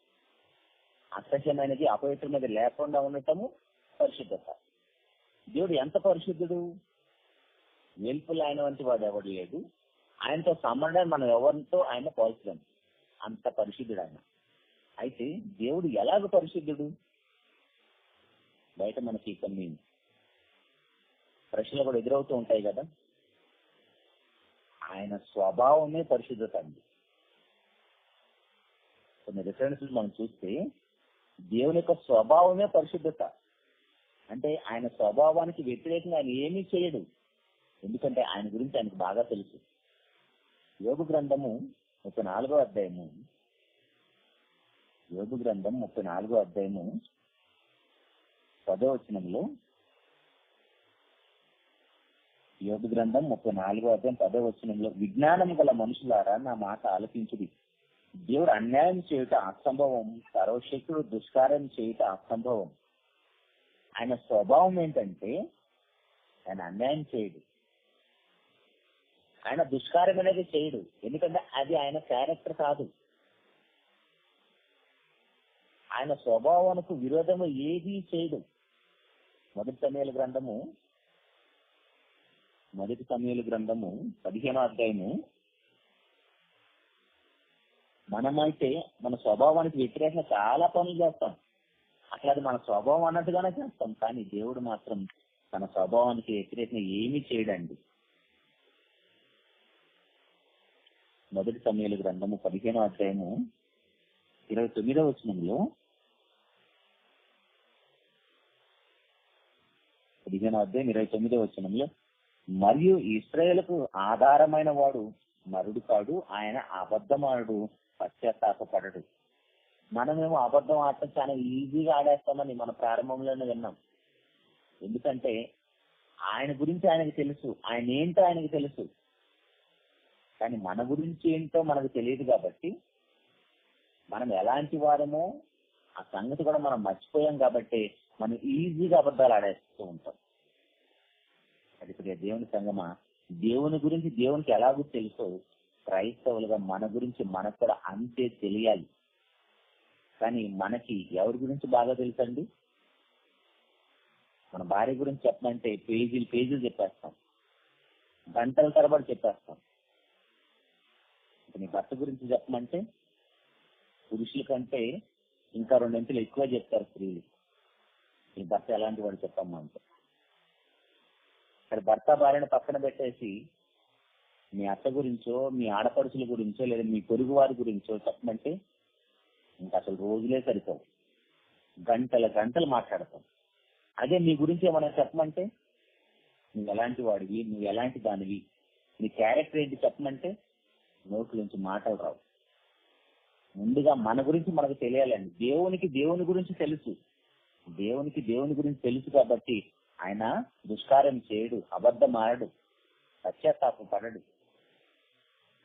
అసహ్యమైనది, అపవిత్రమైనది లేకుండా ఉండటము పరిశుద్ధత. దేవుడు ఎంత పరిశుద్ధుడు. వెల్పులు ఆయన వంటి వాడు ఎవడు లేడు. ఆయనతో సంబంధం మనం ఎవరితో ఆయన పోల్చలేం, అంత పరిశుద్ధుడు ఆయన. అయితే దేవుడు ఎలాగ పరిశుద్ధుడు? బయట మనకి కొన్ని ప్రశ్నలు కూడా ఎదురవుతూ ఉంటాయి కదా. ఆయన స్వభావమే పరిశుద్ధత అండి. కొన్ని రిఫరెన్సెస్ మనం చూస్తే దేవుని యొక్క స్వభావమే పరిశుద్ధత. అంటే ఆయన స్వభావానికి వ్యతిరేకంగా ఆయన ఏమీ చేయడు, ఎందుకంటే ఆయన గురించి ఆయనకు బాగా తెలుసు. యోబు గ్రంథము 34వ అధ్యాయము, యోబు గ్రంథం 34వ అధ్యాయము 10వ వచనంలో, యోబు గ్రంథం 34వ అధ్యాయం 10వ వచనంలో, విజ్ఞానం గల మనుషులారా నా మాట ఆలకించుడి. దేవుడు అన్యాయం చేయుట అసంభవం, సర్వశక్తుడు దుష్కార్యం చేయుట అసంభవం. ఆయన స్వభావం ఏంటంటే ఆయన అన్యాయం చేయడు, ఆయన దుష్కార్యం అనేది చేయడు, ఎందుకంటే అది ఆయన క్యారెక్టర్ కాదు. ఆయన స్వభావానికి విరోధము ఏదీ చేయడు. మొదటి సమూయేలు గ్రంథము 15వ అధ్యాయము. మనమైతే మన స్వభావానికి వ్యతిరేకంగా చాలా పనులు చేస్తాం. అట్లా అది మన స్వభావం అన్నట్టుగానే చేస్తాం. కానీ దేవుడు మాత్రం తన స్వభావానికి వ్యతిరేకంగా ఏమీ చేయడండి. మొదటి సమూయేలు గ్రంథము 15వ అధ్యాయము 29వ వచనంలో 15వ అధ్యాయం 29వ వచనంలో, మరియు ఇశ్రాయేలుకు ఆధారమైన వాడు నరుడు కాడు, ఆయన అబద్ధమాడు, పశ్చాత్తాపపడడు. మనమేమో అబద్ధం ఆడటం చాలా ఈజీగా ఆడేస్తామని మన ప్రారంభంలోనే విన్నాం. ఎందుకంటే ఆయన గురించి ఆయనకు తెలుసు, ఆయన ఏంటో ఆయనకు తెలుసు. కానీ మన గురించి ఏంటో మనకు తెలియదు కాబట్టి మనం ఎలాంటి వారమో ఆ సంగతి కూడా మనం మర్చిపోయాం కాబట్టి మనం ఈజీగా అబద్ధాలు ఆడేస్తూ ఉంటాం. అది దేవుని సంగమా, దేవుని గురించి దేవునికి ఎలాగో తెలుసో క్రైస్తవులుగా మన గురించి మనకు కూడా అంతే తెలియాలి. కానీ మనకి ఎవరి గురించి బాగా తెలుసండి? మన భార్య గురించి చెప్పమంటే పేజీలు చెప్పేస్తాం, గంటల తరబడి చెప్పేస్తాం. నీ భర్త గురించి చెప్పమంటే పురుషుల కంటే ఇంకా 2 ఇంచులు ఎక్కువ చెప్తారు స్త్రీలు. నీ భర్త ఎలాంటి వాడు చెప్పమ్మా అంటే. ఇక్కడ భర్త భార్యను పక్కన పెట్టేసి మీ అత్త గురించో, మీ ఆడపడుచుల గురించో, లేదా మీ పొరుగు వారి గురించో చెప్పమంటే ఇంకా అసలు రోజులే సరిపోవు, గంటలు మాట్లాడతాం. అదే మీ గురించి ఏమైనా చెప్పమంటే నువ్వు ఎలాంటి వాడివి, నువ్వు ఎలాంటి దానివి, నీ క్యారెక్టర్ ఏంటి చెప్పమంటే నోట్ల నుంచి మాటలు రావు. ముందుగా మన గురించి మనకు తెలియాలండి. దేవుని గురించి తెలుసు. దేవుని గురించి తెలుసు కాబట్టి ఆయన దుష్కార్యం చేయడు, అబద్ధం ఆడడు, పశ్చాత్తాపపడడు.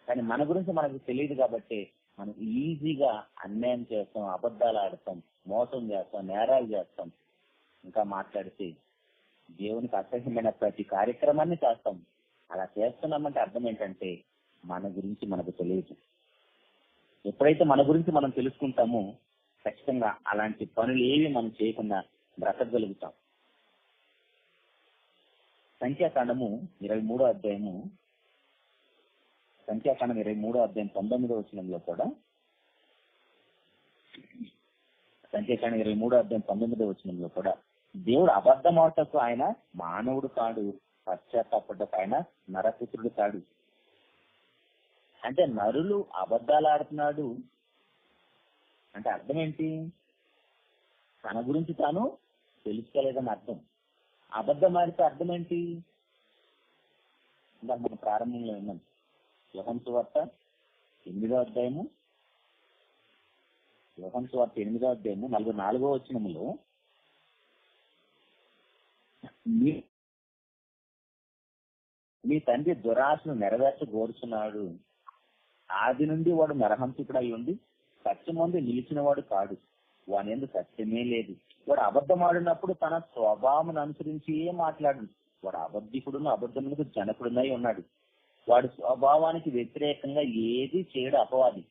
కానీ మన గురించి మనకు తెలియదు కాబట్టి మనం ఈజీగా అన్యాయం చేస్తాం, అబద్ధాలు ఆడతాం, మోసం చేస్తాం, నేరాలు చేస్తాం. ఇంకా మాట్లాడితే దేవునికి అసహ్యమైన ప్రతి కార్యక్రమాన్ని చేస్తాం. అలా చేస్తున్నామంటే అర్థం ఏంటంటే మన గురించి మనకు తెలియదు. ఎప్పుడైతే మన గురించి మనం తెలుసుకుంటామో ఖచ్చితంగా అలాంటి పనులు ఏవి మనం చేయకుండా బ్రతకగలుగుతాం. సంఖ్యాకాండము 23వ అధ్యాయము 19వ వచనంలో కూడా, సంఖ్యాకాండం 23వ అధ్యాయం 19వ వచనంలో కూడా దేవుడు అబద్ధమాటకు ఆయన మానవుడు కాడు, పశ్చాత్తాపడ్డకు ఆయన నరపుత్రుడు కాడు. అంటే నరులు అబద్ధాలు ఆడుతున్నాడు అంటే అర్థం ఏంటి? తన గురించి తాను తెలుసుకోలేదని అర్థం. అబద్ధం ఆడితే అర్థం ఏంటి? ఇంకా మన ప్రారంభంలో ఉన్నాం. యోహాను సువార్త 8వ అధ్యాయము 44వ వచనములో, మీ తండ్రి దురాశను నెరవేర్చగోరుచున్నాడు. ఆది నుండి వాడు నరహంతకుడు అయి ఉండి సత్యమందు నిలిచిన వాడు కాడు, వాని యందు సత్యమే లేదు. వాడు అబద్ధం ఆడినప్పుడు తన స్వభావం అనుసరించి మాట్లాడు. వాడు అబద్ధికుడును అబద్ధములకు జనకుడునై ఉన్నాడు. వాడి స్వభావానికి వ్యతిరేకంగా ఏది చేయడు అపవాది.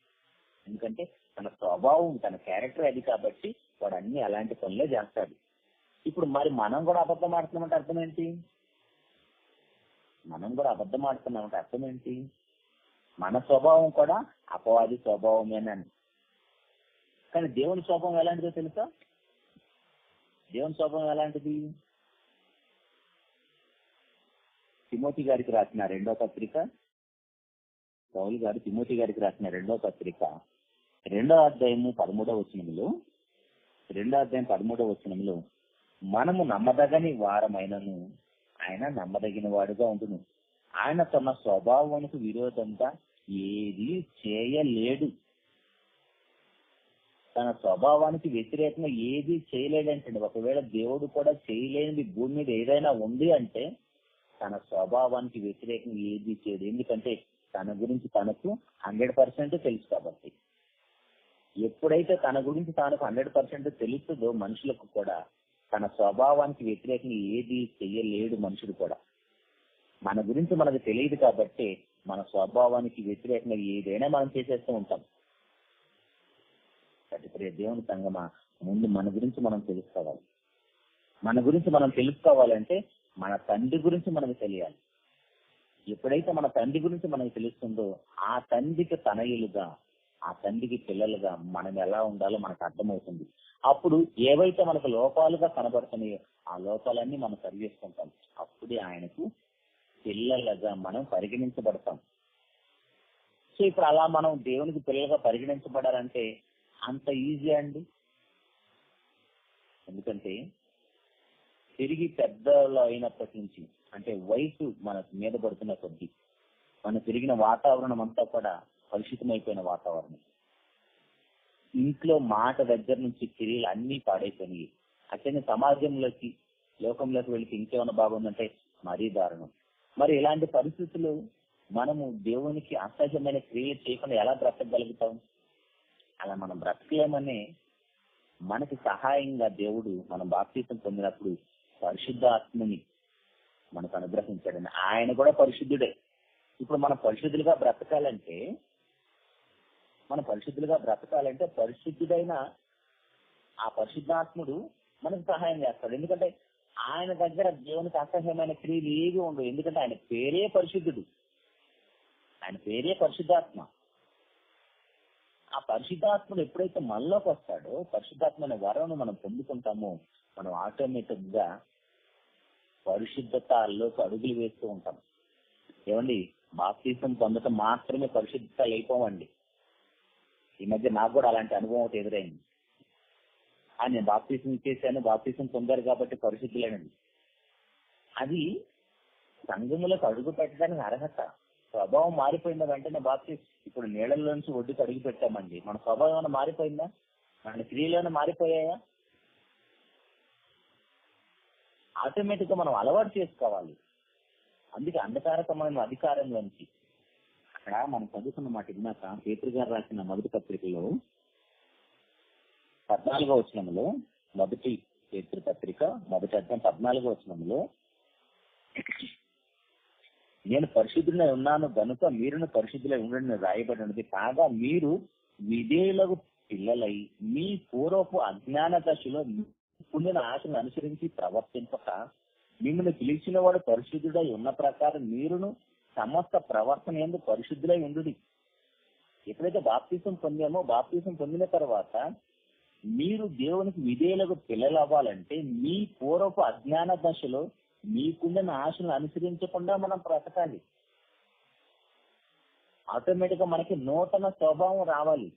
ఎందుకంటే తన స్వభావం, తన క్యారెక్టర్ అది కాబట్టి వాడు అన్ని అలాంటి పనులే చేస్తాడు. ఇప్పుడు మరి మనం కూడా అబద్ధం ఆడుతున్నామంటే అర్థం ఏంటి? మన స్వభావం కూడా అపవాది స్వభావమేనని. కానీ దేవుని స్వభావం ఎలాంటిదో తెలుసా? దేవుని స్వభావం ఎలాంటిది? తిమోతి గారికి రాసిన 2వ పత్రిక, పౌలు గారు తిమోతి గారికి రాసిన 2వ పత్రిక 2వ అధ్యాయము 13వ వచనంలో, మనము నమ్మదగని వారమైనను ఆయన నమ్మదగిన వాడుగా ఉండును. ఆయన తన స్వభావానికి విరోధంగా ఏది చేయలేడు. తన స్వభావానికి వ్యతిరేకంగా ఏది చేయలేడంటే, ఒకవేళ దేవుడు కూడా చేయలేనిది భూమి మీద ఏదైనా ఉంది అంటే తన స్వభావానికి వ్యతిరేకంగా ఏది చేయదు. ఎందుకంటే తన గురించి తనకు 100% తెలుసు కాబట్టి. ఎప్పుడైతే తన గురించి తనకు 100% తెలుస్తుందో మనుషులకు కూడా తన స్వభావానికి వ్యతిరేకంగా ఏది చెయ్యలేడు మనుషుడు కూడా. మన గురించి మనకు తెలియదు కాబట్టి మన స్వభావానికి వ్యతిరేకంగా ఏదైనా మనం చేసేస్తూ ఉంటాం. ప్రియ దేవుని సంగమా, ముందు మన గురించి మనం తెలుసుకోవాలి. మన గురించి మనం తెలుసుకోవాలంటే మన తండ్రి గురించి మనకు తెలియాలి. ఎప్పుడైతే మన తండ్రి గురించి మనకు తెలుస్తుందో ఆ తండ్రికి తనయులుగా, ఆ తండ్రికి పిల్లలుగా మనం ఎలా ఉండాలో మనకు అర్థమవుతుంది. అప్పుడు ఏవైతే మనకు లోపాలుగా కనబడుతున్నాయో ఆ లోపాలన్నీ మనం సరి చేసుకుంటాం. అప్పుడే ఆయనకు పిల్లలుగా మనం పరిగణించబడతాం. సో ఇప్పుడు అలా మనం దేవునికి పిల్లలుగా పరిగణించబడాలంటే అంత ఈజీ అండి. ఎందుకంటే తిరిగి పెద్దలు అయినప్పటి నుంచి, అంటే వయసు మన మీద పడుతున్న కొద్దీ మనం తిరిగిన వాతావరణం అంతా కూడా కలుషితమైపోయిన వాతావరణం. ఇంట్లో మాట దగ్గర నుంచి క్రియలు అన్ని పాడైపోయినాయి. అట్లనే సమాజంలోకి, లోకంలోకి వెళితే ఇంకేమైనా బాగుందంటే మరీ దారుణం. మరి ఇలాంటి పరిస్థితులు మనము దేవునికి అసహ్యమైన క్రియలు చేయకుండా ఎలా బ్రతకగలుగుతాం? అలా మనం బ్రతకలేమని మనకి సహాయంగా దేవుడు మనం బాప్తిసం పొందినప్పుడు పరిశుద్ధాత్మని మనకు అనుగ్రహించాడని. ఆయన కూడా పరిశుద్ధుడే. ఇప్పుడు మనం పరిశుద్ధులుగా బ్రతకాలంటే పరిశుద్ధుడైన ఆ పరిశుద్ధాత్ముడు మనకు సహాయం చేస్తాడు. ఎందుకంటే ఆయన దగ్గర దేవునికి అసహ్యమైన క్రియలు ఏవి ఉండవు. ఎందుకంటే ఆయన పేరే పరిశుద్ధుడు, ఆయన పేరే పరిశుద్ధాత్మ. ఆ పరిశుద్ధాత్ముడు ఎప్పుడైతే మనలోకి వస్తాడో, పరిశుద్ధాత్మ అనే వరం మనం పొందుకుంటామో, మనం ఆటోమేటిక్ గా పరిశుద్ధతలోకి అడుగులు వేస్తూ ఉంటాం. ఏమండి, బాప్తిసం పొందటం మాత్రమే పరిశుద్ధత అయిపోవండి. ఈ మధ్య నాకు కూడా అలాంటి అనుభవం ఒకటి ఎదురైంది. నేను బాప్తిసం ఇచ్చేసాను, బాప్తిసం పొందారు కాబట్టి పరిశుద్ధులేనండి. అది సంఘములకు అడుగు పెట్టడానికి అర్హత. స్వభావం మారిపోయిందా వెంటనే ఇప్పుడు నీళ్ళలో నుంచి ఒడ్డుకు అడుగు పెట్టామండి, మన స్వభావం ఏమైనా మారిపోయిందా? మన క్రియలు ఏమైనా మారిపోయాయా? ఆటోమేటిక్ గా మనం అలవాటు చేసుకోవాలి. అందుకే అంధకారకమైన అధికారంలోంచి అక్కడ మనం చదువుకున్న మాట విన్నాక పేతురు గారు రాసిన మొదటి పత్రికలో 14వ వచనంలో, మొదటి పేతురు పత్రిక మొదటి అధ్యాయం 14వ వచనంలో, నేను పరిశుద్ధులై ఉన్నాను గనుక మీరును పరిశుద్ధులై ఉండండి రాయబడినది. కాగా మీరు విధేయులకు పిల్లలై మీ పూర్వపు అజ్ఞాన దశలో పుణ్య ఆశను అనుసరించి ప్రవర్తింపక మిమ్మల్ని పిలిచిన వాడు పరిశుద్ధుడై ఉన్న ప్రకారం మీరును సమస్త ప్రవర్తన యందు పరిశుద్ధులై ఉండుడి. ఎప్పుడైతే బాప్తిసం పొందామో, బాప్తిసం పొందిన తర్వాత మీరు దేవునికి విధేయులకు పిల్లలు అవ్వాలంటే మీ పూర్వపు అజ్ఞాన దశలో మీకుండిన ఆశను అనుసరించకుండా మనం బ్రతకాలి. ఆటోమేటిక్ గా మనకి నూతన స్వభావం రావాలి.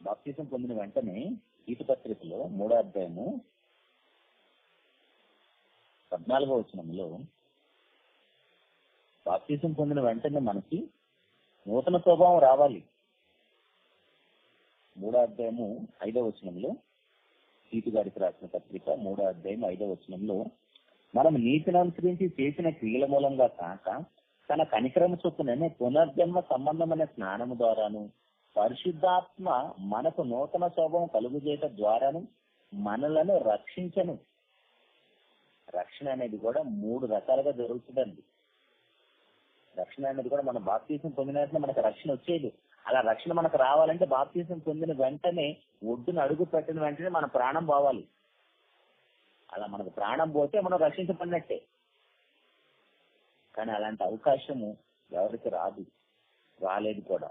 బాప్తిసం పొందిన వెంటనే తీతు పత్రికలో 3వ అధ్యాయము 14వ వచనంలో, బాప్తిసం పొందిన వెంటనే మనకి నూతన స్వభావం రావాలి. 3వ అధ్యాయము 5వ వచనంలో, తీతు గారికి రాసిన పత్రిక 3వ అధ్యాయం 5వ వచనంలో, మనం నీతిని అనుసరించి చేసిన క్రియల మూలంగా కాక తన కనికరము చొప్పున పునర్జన్మ సంబంధమైన స్నానము ద్వారాను పరిశుద్ధాత్మ మనకు నూతన స్వభావం కలుగుచేయట ద్వారాను మనలను రక్షించను. రక్షణ అనేది కూడా 3 రకాలుగా జరుగుతుందండి. రక్షణ అనేది కూడా మనం బాప్తిసం పొందిన వెంటనే మనకు రక్షణ వచ్చేది. అలా రక్షణ మనకు రావాలంటే బాప్తిసం పొందిన వెంటనే ఒడ్డును అడుగు పెట్టిన వెంటనే మన ప్రాణం పోవాలి. అలా మనకు ప్రాణం పోతే మనం రక్షించబడినట్టే. కానీ అలాంటి అవకాశము ఎవరికి రాలేదు కూడా.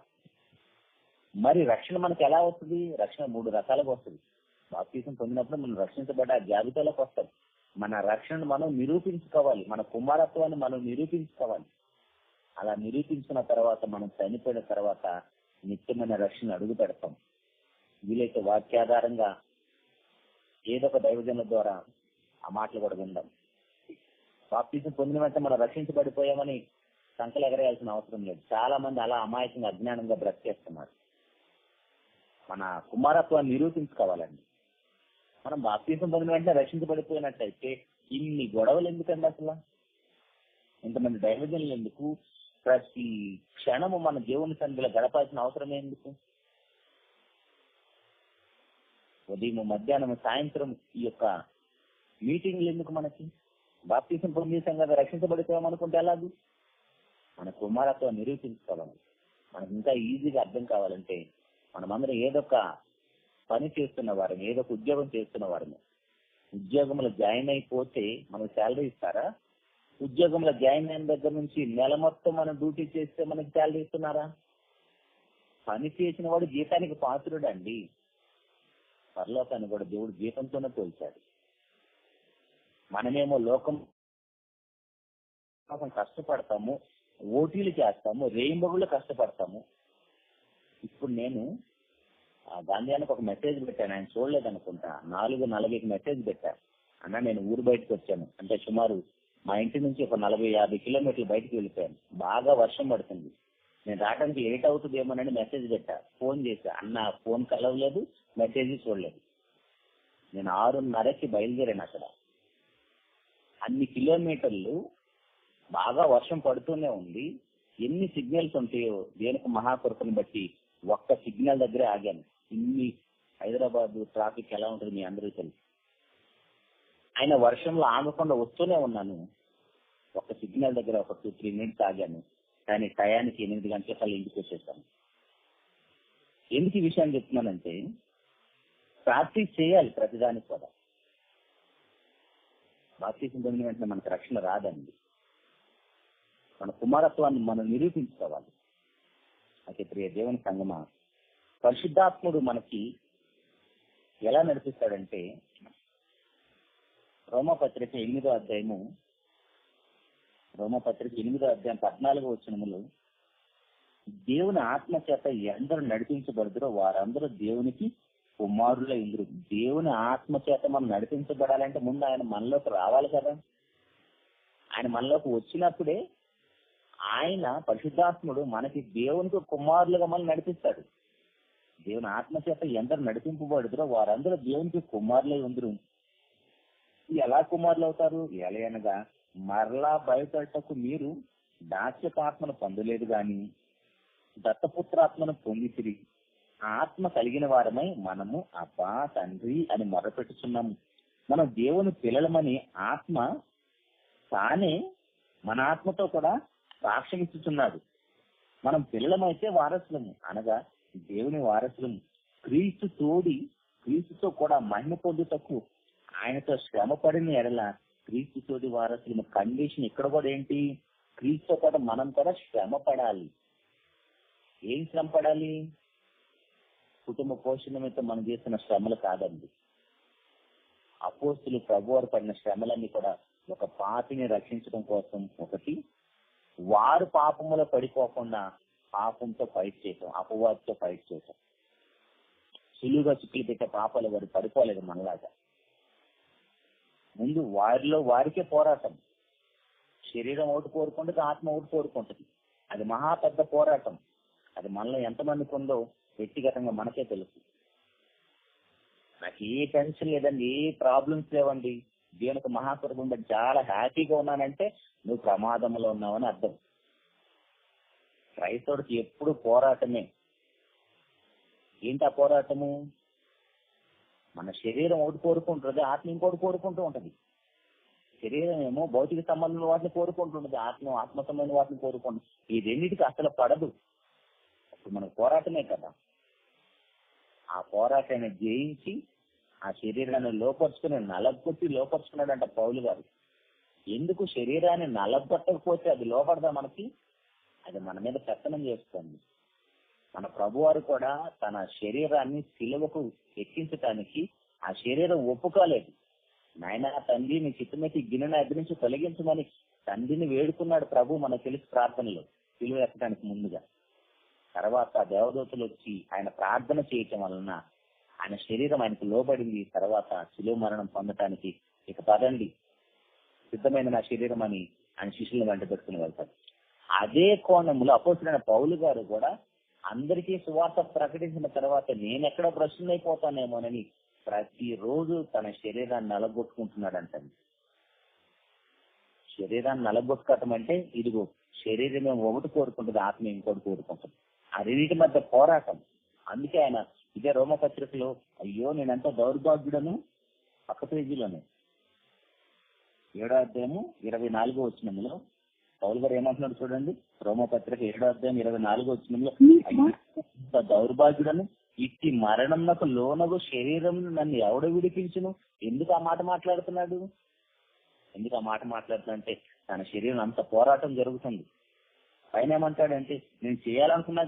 మరి రక్షణ మనకి ఎలా వస్తుంది? రక్షణ 3 రకాలుగా వస్తుంది. బాప్తిసం పొందినప్పుడు మనం రక్షించబడ్డ జాబితాలోకి వస్తాం. మన రక్షణను మనం నిరూపించుకోవాలి, మన కుమారత్వాన్ని మనం నిరూపించుకోవాలి. అలా నిరూపించిన తర్వాత మనం చనిపోయిన తర్వాత నిత్యమైన రక్షణ అడుగు పెడతాం. వీలైతే వాక్యాధారంగా ఏదో ఒక దైవజనుల ద్వారా ఆ మాటలు కూడా విందాం. బాప్తిసం పొందిన వెంటనే మనం రక్షించబడిపోయామని సంకలు ఎగరేయాల్సిన అవసరం లేదు. చాలా మంది అలా అమాయకంగా అజ్ఞానంగా బ్రతికేస్తున్నారు. మన కుమారత్వాన్ని నిరూపించుకోవాలండి. మనం బాప్తిసం పొందిన వెంటనే రక్షించబడిపోయినట్టయితే ఇన్ని గొడవలు ఎందుకండి? అసలు ఇంతమంది దైవజనులు ఎందుకు? ప్రతి క్షణము మన దేవుని సన్నిధిలో గడపాల్సిన అవసరం ఎందుకు? ఉదయం, మధ్యాహ్నం, సాయంత్రం ఈ యొక్క మీటింగ్లు ఎందుకు మనకి? బాప్తిసం పొందేసాం కదా, రక్షించబడిపోయామనుకుంటే ఎలాగూ? మన కుమారత్వాన్ని నిరూపించుకోవాలి. మనకు ఇంకా ఈజీగా అర్థం కావాలంటే మనమందరం ఏదొక పని చేస్తున్న వారము, ఏదో ఒక ఉద్యోగం చేస్తున్న వారము. ఉద్యోగంలో జాయిన్ అయిపోతే మనకు శాలరీ ఇస్తారా? ఉద్యోగంలో జాయిన్ అయిన దగ్గర నుంచి నెల మొత్తం మనం డ్యూటీ చేస్తే మనకి శాలరీ ఇస్తున్నారా? పని చేసిన వాడు జీతానికి పాత్రుడు అండి. పరలోకాన్ని కూడా దేవుడు జీతంతోనే పోల్చాడు. మనమేమో లోకం కష్టపడతాము, ఓటీలు చేస్తాము, రేయింబగుళ్ళు కష్టపడతాము. ఇప్పుడు నేను గాంధీయానికి ఒక మెసేజ్ పెట్టాను, ఆయన చూడలేదు అనుకుంటా. 4:40కి మెసేజ్ పెట్టాను. అన్న నేను ఊరు బయటకు వచ్చాను, అంటే సుమారు మా ఇంటి నుంచి ఒక 40-50 కిలోమీటర్లు బయటకు వెళ్ళిపోయాను. బాగా వర్షం పడుతుంది, నేను రావడానికి లేట్ అవుతుందేమోనని మెసేజ్ పెట్టా. ఫోన్ చేశా, అన్న ఫోన్ కలవలేదు, మెసేజ్ చూడలేదు. నేను 6:30కి బయలుదేరాను. అక్కడ అన్ని కిలోమీటర్లు బాగా వర్షం పడుతూనే ఉంది. ఎన్ని సిగ్నల్స్ ఉంటాయో దేనికి మహాకృపను బట్టి ఒక్క సిగ్నల్ దగ్గరే ఆగాను. ఇన్ని హైదరాబాద్ ట్రాఫిక్ ఎలా ఉంటుంది మీ అందరికీ తెలుసు. ఆయన వర్షంలో ఆగకుండా వస్తూనే ఉన్నాను. ఒక సిగ్నల్ దగ్గర ఒక 2-3 మినిట్స్ ఆగాను. కానీ టయానికి 8 గంటల కల్లా ఇంటికి వచ్చేసాను. ఎందుకు ఈ విషయాన్ని చెప్తున్నానంటే, ప్రాక్టీస్ చేయాలి ప్రతిదానికి కూడా. బాప్తిసం పొందిన వెంటనే మనకు రక్షణ రాదండి. మన కుమారత్వాన్ని మనం నిరూపించుకోవాలి. అయితే ప్రియ దేవుని సంగమా, పరిశుద్ధాత్ముడు మనకి ఎలా నడిపిస్తాడంటే, రోమపత్రిక 8వ అధ్యాయం 14వ వచనములో, దేవుని ఆత్మ చేత ఎందరూ నడిపించబడుదురో వారందరూ దేవునికి కుమారుల ఇంద్రు. దేవుని ఆత్మ చేత మనం నడిపించబడాలంటే ముందు ఆయన మనలోకి రావాలి కదా. ఆయన మనలోకి వచ్చినప్పుడే ఆయన పరిశుద్ధాత్ముడు మనకి దేవునికి కుమారులుగా మనం నడిపిస్తాడు. దేవుని ఆత్మ చేత ఎందరు నడిపింపబడుదురో వారందరూ దేవునికి కుమారులై ఉందరు. ఎలా కుమారులు అవుతారు? ఎలాగనగా మరలా బయటకు మీరు దాస్యపాత్మను పొందలేదు గాని దత్తపుత్రాత్మను పొందితిరి. ఆత్మ కలిగిన వారమై మనము అబ్బా తండ్రి అని మొరపెట్టుచున్నాము. మనం దేవుని పిల్లలమని ఆత్మ తానే మన ఆత్మతో కూడా సాక్ష్యం ఇస్తున్నాడు. మనం పిల్లలమైతే వారసులము, అనగా దేవుని వారసులము. క్రీస్తుతో కూడా మహిమ పొందుటకు ఆయనతో శ్రమ పడిన ఎడల క్రీస్తు తోటి వారసులము. కండిషన్ ఇక్కడ కూడా ఏంటి? క్రీస్తుతో కూడా మనం కూడా శ్రమ పడాలి. ఏం శ్రమ పడాలి? కుటుంబ పోషణ మీద మనం చేసిన శ్రమలు కాదండి. అపోస్తులు ప్రభువారు పడిన శ్రమలన్నీ కూడా ఒక పాపిని రక్షించడం కోసం. ఒకటి, వారు పాపములో పడిపోకుండా పాపంతో ఫైట్ చేయటం, అపవాదితో ఫైట్ చేయటం. సులువుగా చిక్కులు పెట్టే పాపాలు వారు పడిపోలేదు మనలాగా. ముందు వారిలో వారికే పోరాటం. శరీరం ఒకటి కోరుకుంటుంది, ఆత్మ ఒకటి కోరుకుంటుంది. అది మహా పెద్ద పోరాటం. అది మనలో ఎంతమందికి ఉందో వ్యక్తిగతంగా మనకే తెలుసు. నాకు ఏ టెన్షన్ లేదండి, ఏ ప్రాబ్లమ్స్ లేవండి, దేవునికి మహాకృప బట్టి చాలా హ్యాపీగా ఉన్నానంటే నువ్వు ప్రమాదంలో ఉన్నావని అర్థం. క్రైస్తవుడికి ఎప్పుడు పోరాటమే. ఏంటి ఆ పోరాటము? మన శరీరం ఒకటి కోరుకుంటుంది, ఆత్మ ఇంకోటి కోరుకుంటూ ఉంటది. శరీరం ఏమో భౌతిక సంబంధమైన వాటిని కోరుకుంటుంటది, ఆత్మ సంబంధమైన వాటిని కోరుకుంటుంది. ఈ రెండింటికి అసలు పడదు. అప్పుడు మనకు పోరాటమే కదా. ఆ పోరాటాన్ని జయించి ఆ శరీరాన్ని లోపరుచుకుని నలగొట్టి లోపరుచుకున్నాడంట పౌలు గారు. ఎందుకు? శరీరాన్ని నలగొట్టకపోతే అది లోపడదా మనకి? అది మన మీద పెత్తనం చేస్తుంది. మన ప్రభువారు కూడా తన శరీరాన్ని సిలువకు ఎక్కించటానికి ఆ శరీరం ఒప్పుకోలేదు. నాయన తండ్రి నీ చిత్తమైతే గిన్నెను అగ్ని నుంచి తొలగించమని తండ్రిని వేడుకున్నాడు ప్రభు, మనకు తెలుసు ప్రార్థనలో, సిలువ ఎక్కడానికి ముందుగా. తర్వాత దేవదూతలు వచ్చి ఆయన ప్రార్థన చేయటం వలన ఆయన శరీరం ఆయనకు లోబడింది. తర్వాత శిలువ మరణం పొందటానికి ఇక పదండి సిద్ధమైన నా శరీరం అని ఆయన శిష్యులను వెంట పెట్టుకుని వెళ్తాడు. అదే కోణంలో అపోస్తులైన పౌలు గారు కూడా అందరికీ సువార్త ప్రకటించిన తర్వాత నేను ఎక్కడ భ్రష్టునైపోతానేమోనని ప్రతిరోజు తన శరీరాన్ని నలగొట్టుకుంటున్నాడంటండి. శరీరాన్ని నలగొట్టుకోవటం అంటే ఇదిగో శరీరం ఒకటి కోరుకుంటుంది, ఆత్మ ఇంకోటి కోరుకుంటుంది. ఆ రెండింటి మధ్య పోరాటం. అందుకే ఆయన ఇదే రోమపత్రికలో అయ్యో నేనంతా దౌర్భాగ్యుడను పక్క పేజీలోనే 7వ అధ్యాయము 24వ వచనంలో పౌలు గారు ఏమంటున్నాడు చూడండి. రోమపత్రిక 7వ అధ్యాయం 24వ వచనంలో దౌర్భాగ్యుడను ఇట్టి మరణంకు లోనగు శరీరం నన్ను ఎవడు విడిపించును? ఎందుకు ఆ మాట మాట్లాడుతున్నాడు? ఎందుకు ఆ మాట మాట్లాడుతున్నా తన శరీరం అంత పోరాటం జరుగుతుంది. పైన ఏమంటాడంటే నేను చేయాలనుకున్న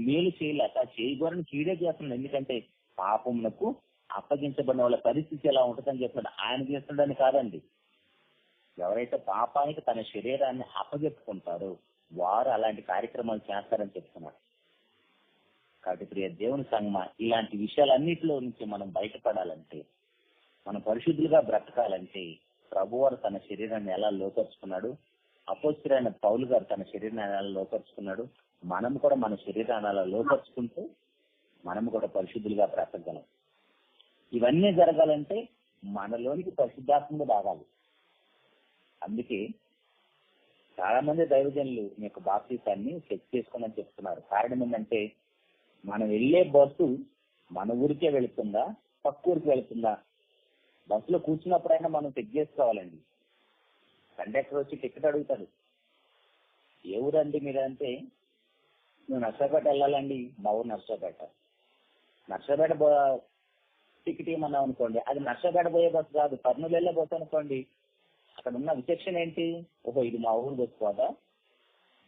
మేలు చేయలేక చేయకూడని కీడే చేస్తున్నాడు. ఎందుకంటే పాపమునకు అప్పగించబడిన వాళ్ళ పరిస్థితి ఎలా ఉంటుందని చెప్తున్నాడు. ఆయన చేస్తున్నాడని కాదండి. ఎవరైతే పాపానికి తన శరీరాన్ని అప్పగెట్టుకుంటారో వారు అలాంటి కార్యక్రమాలు చేస్తారని చెప్తున్నాడు. కాబట్టి ప్రియ దేవుని సంగమా, ఇలాంటి విషయాలన్నిటిలో నుంచి మనం బయటపడాలంటే, మనం పరిశుద్ధులుగా బ్రతకాలంటే ప్రభువారు తన శరీరాన్ని ఎలా లోపరుచుకున్నాడు, అపోస్తలుడైన పౌలు గారు తన శరీరాన్ని ఎలా లోపరుచుకున్నాడు, మనం కూడా మన శరీరాన్ని అలా లోపరుచుకుంటే మనం కూడా పరిశుద్ధులుగా బ్రతకగలం. ఇవన్నీ జరగాలంటే మనలోనికి పరిశుద్ధాత్మ రావాలి. అందుకే చాలా మంది దైవజనులు మీ యొక్క బాప్తీసాన్ని చెక్ చేసుకోమని చెప్తున్నారు. కారణం ఏంటంటే మనం వెళ్లే బస్సు మన ఊరికే వెళుతుందా, పక్క ఊరికి వెళుతుందా? బస్సులో కూర్చున్నప్పుడైనా మనం చెక్ చేసుకోవాలండి. కండక్టర్ వచ్చి టికెట్ అడుగుతాడు, ఏ ఊరండి మీరంటే, నువ్వు నర్సాపేట వెళ్ళాలండి, మా ఊరు నర్సాపేట. నర్సాపేట టికెట్ ఇవ్వమన్నాం అనుకోండి, అది నర్సాపేట పోయే బస్సు కాదు, కర్నూలు వెళ్ళే బస్సు అనుకోండి. అక్కడ ఉన్న విచక్షణ ఏంటి? ఓహో ఇది మా ఊరు బస్సు కాదా,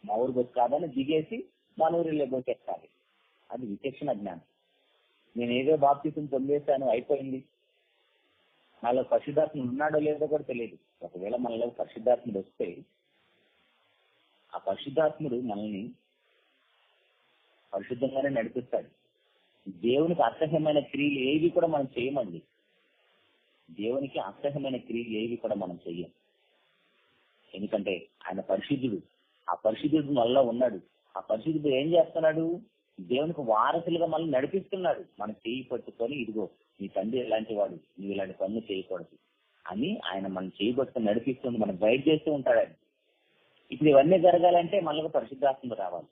మా ఊరు బస్సు కాదని దిగేసి మన ఊరు వెళ్ళే బస్సు ఎక్కాలి. అది విచక్షణ జ్ఞానం. నేను ఏదో బాప్తీసం పొందేశాను, అయిపోయింది. నాలో పరిశుద్ధాత్ముడు ఉన్నాడో లేదో కూడా తెలియదు. ఒకవేళ మనలో పరిశుద్ధాత్ముడు వస్తే ఆ పరిశుద్ధాత్ముడు మనల్ని పరిశుద్ధంగానే నడిపిస్తాడు. దేవునికి అసహ్యమైన క్రియలు ఏవి కూడా మనం చేయమండి. దేవునికి అసహ్యమైన క్రియలు ఏవి కూడా మనం చెయ్యం. ఎందుకంటే ఆయన పరిశుద్ధుడు. ఆ పరిశుద్ధుడు మనలో ఉన్నాడు. ఆ పరిశుద్ధుడు ఏం చేస్తున్నాడు? దేవునికి వారసులుగా మనల్ని నడిపిస్తున్నాడు. మనం చేయి పట్టుకొని, ఇదిగో నీ తండ్రి ఇలాంటి వాడు, నువ్వు ఇలాంటి పనులు చేయకూడదు అని ఆయన మనం చేయి పట్టుకొని నడిపిస్తుంది, మనం గైడ్ చేస్తూ ఉంటాడు ఆయన. ఇప్పుడు ఇవన్నీ జరగాలంటే మనకు పరిశుద్ధాత్మ రావాలి.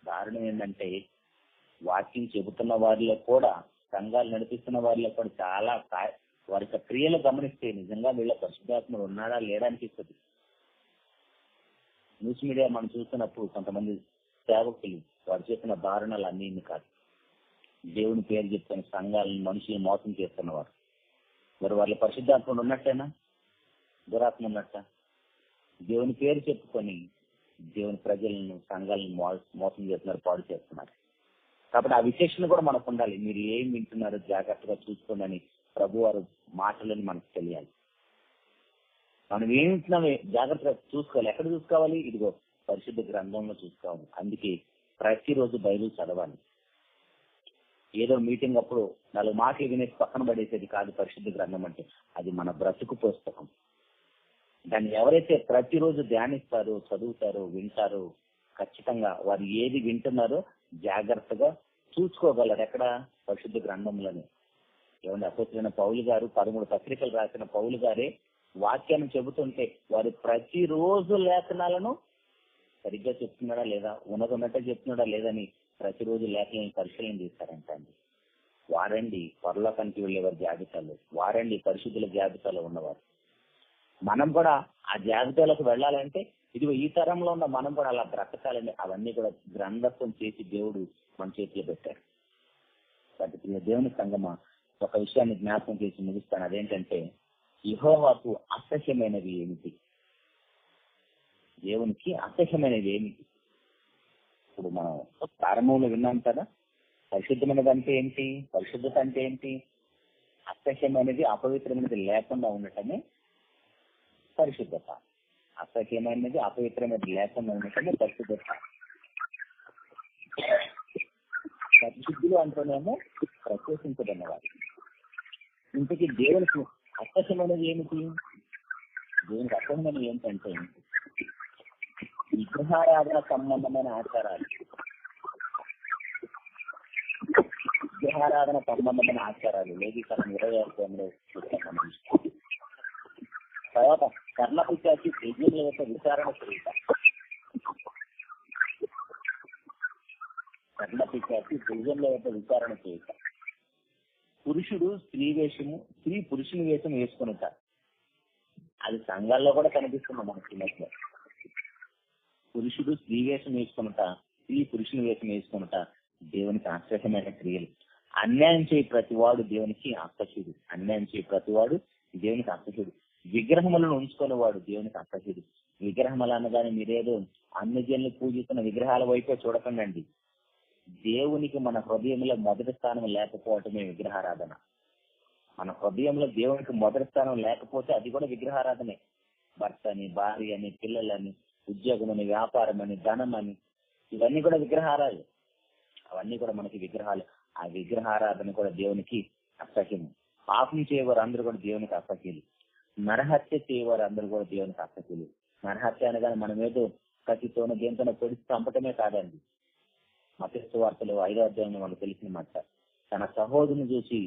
కారణం ఏంటంటే వాక్యం చెబుతున్న వారిలో కూడా, సంఘాలు నడిపిస్తున్న వారిలో కూడా చాలా వారి యొక్క క్రియలు గమనిస్తే నిజంగా వీళ్ళ పరిశుద్ధాత్ముడు ఉన్నాడా లేడా అనిపిస్తుంది. న్యూస్ మీడియా మనం చూస్తున్నప్పుడు కొంతమంది సేవకులు వారు చేస్తున్న దారుణాలు అన్ని కాదు, దేవుని పేరు చెప్తున్న సంఘాలను మనుషులు మోసం చేస్తున్నవారు. మరి వాళ్ళ పరిశుద్ధాత్ముడు ఉన్నట్టేనా, దురాత్మ ఉన్నట్ట? దేవుని పేరు చెప్పుకొని దేవుని ప్రజలను, సంఘాలను మోసం చేస్తున్నారు, పాడు చేస్తున్నారు. కాబట్టి ఆ విశేషణ కూడా మనకు ఉండాలి. మీరు ఏం వింటున్నారో జాగ్రత్తగా చూసుకోండి అని ప్రభు వారు మాటలని మనకు తెలియాలి. మనం ఏం వింటున్నామే జాగ్రత్తగా చూసుకోవాలి. ఎక్కడ చూసుకోవాలి? ఇదిగో పరిశుద్ధ గ్రంథంలో చూసుకోవాలి. అందుకే ప్రతిరోజు బైబిల్ చదవాలి. ఏదో మీటింగ్ అప్పుడు 4 మాటలు వినేసి పక్కన పడేసేది కాదు పరిశుద్ధ గ్రంథం అంటే. అది మన బ్రతుకు పుస్తకం. దాన్ని ఎవరైతే ప్రతిరోజు ధ్యానిస్తారో, చదువుతారో, వింటారో, ఖచ్చితంగా వారు ఏది వింటున్నారో జాగ్రత్తగా చూసుకోగలరు. ఎక్కడ? పరిశుద్ధ గ్రంథంలోనే. ఏమంటే అపోస్తలుడైన పౌలు గారు 13 పత్రికలు రాసిన పౌలు గారే వాక్యాన్ని చెబుతుంటే వారు ప్రతిరోజు లేఖనాలను సరిగ్గా చెప్తున్నాడా లేదా, ఉన్నట్టే చెప్తున్నాడా లేదని ప్రతిరోజు లేఖలను పరిశీలన చేస్తారంట అండి. వారండి పరలోకానికి వెళ్ళేవారి జాబితాలో, వారండి పరిశుద్ధుల జాబితాలో ఉన్నవారు. మనం కూడా ఆ జాబితాలకు వెళ్ళాలంటే ఇదిగో ఈ తరంలో ఉన్న మనం కూడా అలా బ్రతకాలని అవన్నీ కూడా గ్రంథస్థం చేసి దేవుడు మన చేతిలో పెట్టారు. కాబట్టి దేవుని సంగమా, ఒక విషయాన్ని జ్ఞాపకం చేసి ముగిస్తాను. అదేంటంటే యెహోవాకు అసహ్యమైనవి ఏమిటి? దేవునికి అసహ్యమైనది ఏమిటి? ఇప్పుడు మనం ప్రారంభంలో విన్నాం కదా, పరిశుద్ధమైనది అంటే ఏంటి, పరిశుద్ధత అంటే ఏంటి? అసహ్యమైనది, అపవిత్రమైనది లేకుండా ఉండటమే పరిశుద్ధత. అసహ్యమైనది, అపవిత్రమైనది లేకుండా ఉండటమే పరిశుద్ధత. పరిశుద్ధులు అంటేనేమో ప్రశంసించబడినవారు. ఇంతకీ దేవునికి అసహ్యమైనది ఏమిటి? దేవునికి అసహ్యమైనది ఏంటంటే విగ్రహారాధన సంబంధమైన ఆచారాలు. విగ్రహారాధన సంబంధమైన ఆచారాలు లేఖీకరణ 26 తర్వాత కర్ణపిశాచి యజ్ఞముల యొక్క విచారణ చేయుట. కర్ణపిశాచి యజ్ఞముల యొక్క విచారణ చేయుట. పురుషుడు స్త్రీ వేషము, స్త్రీ పురుషుని వేషం వేసుకునుట. అది సంఘాల్లో కూడా కనిపిస్తుంది మనకి మధ్య. పురుషుడు స్త్రీ వేషం వేసుకునుట, స్త్రీ పురుషుని వేషం వేసుకునుట దేవునికి అసహ్యమైన క్రియలు. అన్యాయం చేయి ప్రతివాడు దేవునికి అసహ్యుడు. అన్యాయం చేయి ప్రతివాడు దేవునికి అసహ్యుడు. విగ్రహములను ఉంచుకునేవాడు దేవునికి అసహ్యుడు. విగ్రహములు అనగానే మీరేదో అన్ని జనులు పూజిస్తున్న విగ్రహాల వైపే చూడకండి. దేవునికి మన హృదయంలో మొదటి స్థానం లేకపోవటమే విగ్రహారాధన. మన హృదయంలో దేవునికి మొదటి స్థానం లేకపోతే అది కూడా విగ్రహారాధనే. భర్త అని, భార్య అని, పిల్లలని, ఉద్యోగం అని, వ్యాపారం అని, ధనం అని, ఇవన్నీ కూడా విగ్రహారాలు. అవన్నీ కూడా మనకి విగ్రహాలు. ఆ విగ్రహారాధన కూడా దేవునికి అసహ్యము. పాపం చేయవారు అందరూ కూడా దేవునికి అసహ్యులు. నరహత్య చేయవారు అందరూ కూడా దేవునికి అసహ్యులు. నరహత్య అనగానే మనం ఏదో కత్తితోనో దేనితోనో పొడిచి చంపటమే కాదండి. మత్తయి సువార్తలో 5వ అధ్యాయంలో మనకు తెలిసిన మాట, తన సహోదరుని చూసి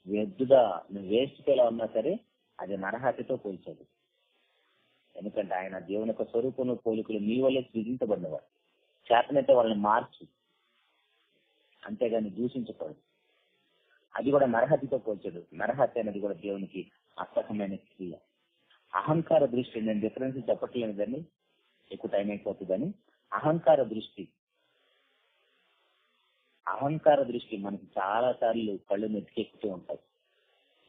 వ్యర్థుడా నువ్వు వేస్ట్ ఎలా ఉన్నా సరే అది నరహత్యతో పోల్చాడు. ఎందుకంటే ఆయన దేవుని యొక్క స్వరూపంలో పోలికలు మీ వల్లే సృజించబడినవాడు. చేతనైతే వాళ్ళని మార్చు, అంతేగాని దూషించకూడదు. అది కూడా నరహత్యతో పోల్చాడు. నరహత్య అనేది కూడా దేవునికి అసహ్యమైన క్రియ. అహంకార దృష్టి, నేను డిఫరెన్స్ చెప్పట్లేదు కానీ ఎక్కువ టైం అయిపోతుందని. అహంకార దృష్టి మనకి చాలా సార్లు కళ్ళు నెత్తికెక్కుతూ ఉంటాయి.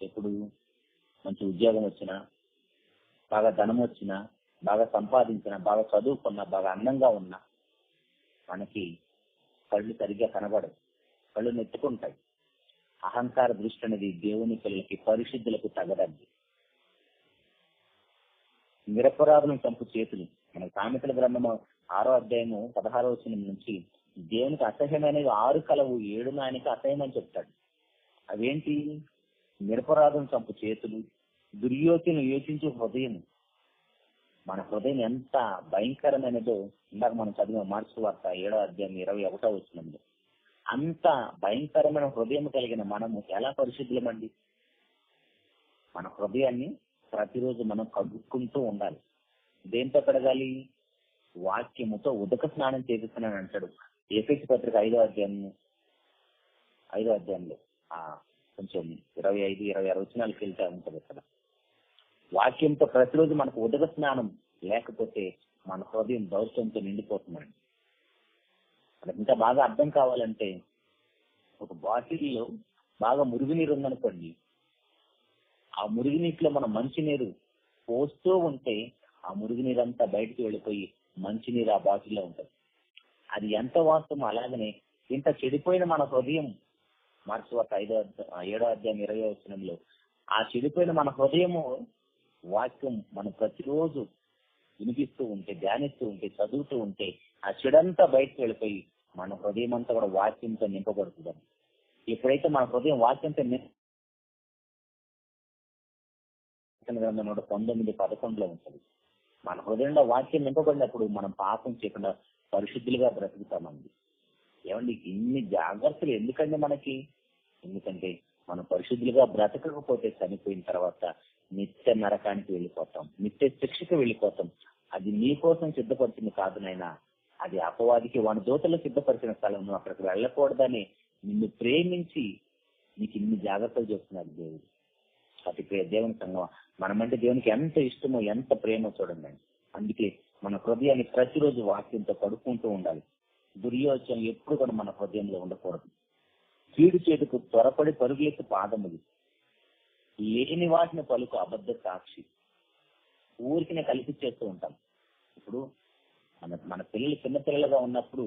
ఎప్పుడు మంచి ఉద్యోగం వచ్చినా, బాగా ధనం వచ్చినా, బాగా సంపాదించినా, బాగా చదువుకున్నా, బాగా అందంగా ఉన్నా మనకి కళ్ళు సరిగ్గా కనబడవు, కళ్ళు నెత్తుకుంటాయి. అహంకార దృష్టి అనేది దేవుని పిల్లలకి, పరిశుద్ధులకు తగదండి. నిరపరాధులను చంపు చేతులు. మన సామెతల గ్రంథము 6వ అధ్యాయము 16వ వచనం నుంచి దేవునికి అసహ్యమైనవి 6 కలవు, 7 ఆయనకి అసహ్యం అని చెప్తాడు. అవేంటి? నిరపరాధం చంపు చేతులు, దుర్యోచన యోచించు హృదయం. మన హృదయం ఎంత భయంకరమైనదో ఇందాక మనం చదివిన మార్క్స్ వార్త 7వ అధ్యాయం 21వ వచనంలో. అంత భయంకరమైన హృదయం కలిగిన మనము ఎలా పరిశుద్ధులమండి? మన హృదయాన్ని ప్రతిరోజు మనం కడుక్కుంటూ ఉండాలి. దేంతో కడగాలి? వాక్యముతో ఉదక స్నానం చేపిస్తున్నాను అంటాడు. ఎఫెసీ పత్రిక 5వ అధ్యాయంలో కొంచెం 25-26 వచనాలకు వెళ్తే ఉంటుంది అక్కడ. వాక్యంతో ప్రతిరోజు మనకు ఉదక స్నానం లేకపోతే మన హృదయం దౌర్యంతో నిండిపోతుందండి. మనకి ఇంకా బాగా అర్థం కావాలంటే, ఒక బాటిల్లో బాగా మురుగునీరు ఉందనుకోండి, ఆ మురుగునీటిలో మనం మంచినీరు పోస్తూ ఉంటే ఆ మురుగునీరు అంతా బయటికి వెళ్ళిపోయి మంచినీరు ఆ బాటిల్లో ఉంటుంది. అది ఎంత వాస్తవం. అలాగనే ఇంత చెడిపోయిన మన హృదయం, మార్క్స్ వార్త 7వ అధ్యాయం 20వ వచనంలో, ఆ చెడిపోయిన మన హృదయము వాక్యం మనం ప్రతిరోజు వినిపిస్తూ ఉంటే, ధ్యానిస్తూ ఉంటే, చదువుతూ ఉంటే ఆ చెడంతా బయటకు వెళ్ళిపోయి మన హృదయం అంతా కూడా వాక్యంతో నింపబడుతుందని. ఎప్పుడైతే మన హృదయం వాక్యంతో 19:11 ఉంటుంది. మన హృదయంలో వాక్యం నింపబడినప్పుడు మనం పాపం చేయకుండా పరిశుద్ధులుగా బ్రతుకుతామండి. ఏమండి, ఇన్ని జాగ్రత్తలు ఎందుకండి మనకి? ఎందుకంటే మనం పరిశుద్ధులుగా బ్రతకకపోతే చనిపోయిన తర్వాత నిత్య నరకానికి వెళ్ళిపోతాం, నిత్య శిక్షకు వెళ్ళిపోతాం. అది నీ కోసం సిద్ధపరిచింది కాదు నాయనా, అది అపవాదికి వాని దూతలు సిద్ధపరిచిన స్థలం. నువ్వు అక్కడికి వెళ్ళకూడదని నిన్ను ప్రేమించి నీకు ఇన్ని జాగ్రత్తలు చేస్తున్నాడు దేవుడు. అతి దేవుని సంగమా, మనమంటే దేవునికి ఎంత ఇష్టమో, ఎంత ప్రేమో చూడండి. అందుకే మన హృదయాన్ని ప్రతిరోజు వాక్యంతో కడుక్కుంటూ ఉండాలి. దుర్యోచన ఎప్పుడు కూడా మన హృదయంలో ఉండకూడదు. కీడు చేటుకు త్వరపడి పరుగులెత్తి పాదములు, లేని వాటిని పలుకు అబద్ధ సాక్షి. ఊరికినే కల్పించేస్తూ ఉంటాం. ఇప్పుడు మన పిల్లలు చిన్న పిల్లలుగా ఉన్నప్పుడు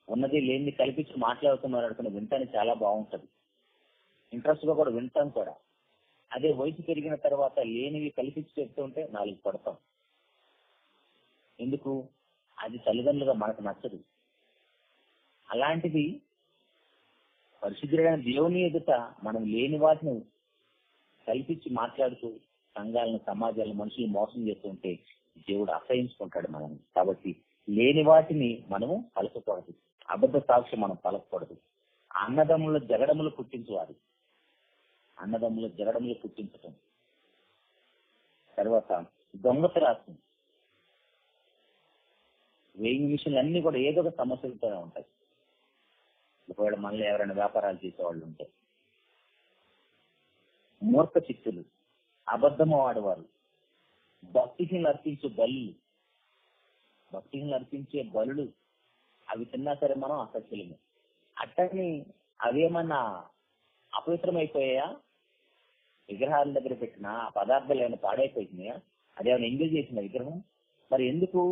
ఉన్నది లేనిది కల్పించి మాట్లాడుతున్నారు అనుకుని వింటానికి చాలా బాగుంటది, ఇంట్రెస్ట్ గా కూడా వింటాం కూడా. అదే వయసు పెరిగిన తర్వాత లేనివి కల్పించి చెప్తూ ఉంటే 4 పడతాం. ఎందుకు? అది తల్లిదండ్రులుగా మనకు నచ్చదు. అలాంటిది పరిశుద్ధుడైన దేవుని ఎదుట మనం లేని వాటిని కల్పించి మాట్లాడుతూ సంఘాలను, సమాజాలను, మనుషులు మోసం చేస్తూ ఉంటే దేవుడు అసహించుకుంటాడు మనం. కాబట్టి లేని వాటిని మనము పలకకూడదు, అబద్ధ సాక్ష్యం మనం పలకకూడదు. అన్నదమ్ముల జగడములు పుట్టించువారు, అన్నదమ్ముల జగడములు పుట్టించటం. తర్వాత దొంగతనాలు, వేయింగ్ మిషన్లు అన్ని కూడా ఏదో ఒక సమస్యలతోనే ఉంటాయి. ఒకవేళ మనలో ఎవరైనా వ్యాపారాలు చేసేవాళ్ళు ఉంటే. మూర్ఖ చిత్తులు, అబద్ధము ఆడవారు, భక్తిహీనులు అర్పించే బలులు అవి తిన్నా సరే మనం అసత్యులమే. అట్టని అవేమన్నా అపవిత్రమైపోయాయా? విగ్రహాల దగ్గర పెట్టిన ఆ పదార్థాలు ఏమైనా పాడైపోతున్నాయా? అదేమైనా ఎంగిల్ చేసిన విగ్రహం? మరి ఎందుకు?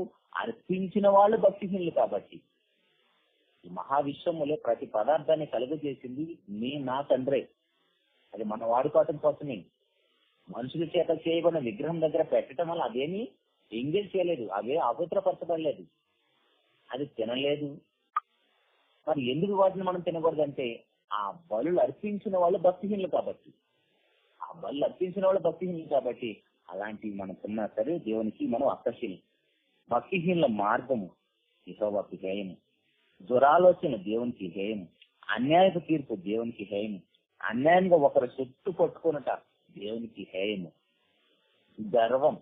అర్పించిన వాళ్ళు భక్తిహీనులు కాబట్టి. ఈ మహావిశ్వములో ప్రతి పదార్థాన్ని కలుగజేసింది నా తండ్రే. అది మన వాడుకోవటం కోసమే. మనుషుల చేత చేయబడిన విగ్రహం దగ్గర పెట్టడం వల్ల అదేమీ ఎంగిల్ చేయలేదు, అవే అపవిత్రపరచబడలేదు, అది తినలేదు. మరి ఎందుకు వాటిని మనం తినకూడదంటే ఆ బలులు అర్పించిన వాళ్ళు భక్తిహీనులు కాబట్టి. ఆ బలు అర్పించిన వాళ్ళు భక్తిహీనులు కాబట్టి అలాంటివి మనం తిన్నా సరే దేవునికి మనం అక్కర్షణీయం. భక్తిహీనుల మార్గము యెహోవాకు హేయము, దురాలోచన దేవునికి హేయము, అన్యాయపు తీర్పు దేవునికి హేయము, అన్యాయంగా ఒకరు చుట్టూ కొట్టుకున్నట దేవునికి హేయము. గర్వం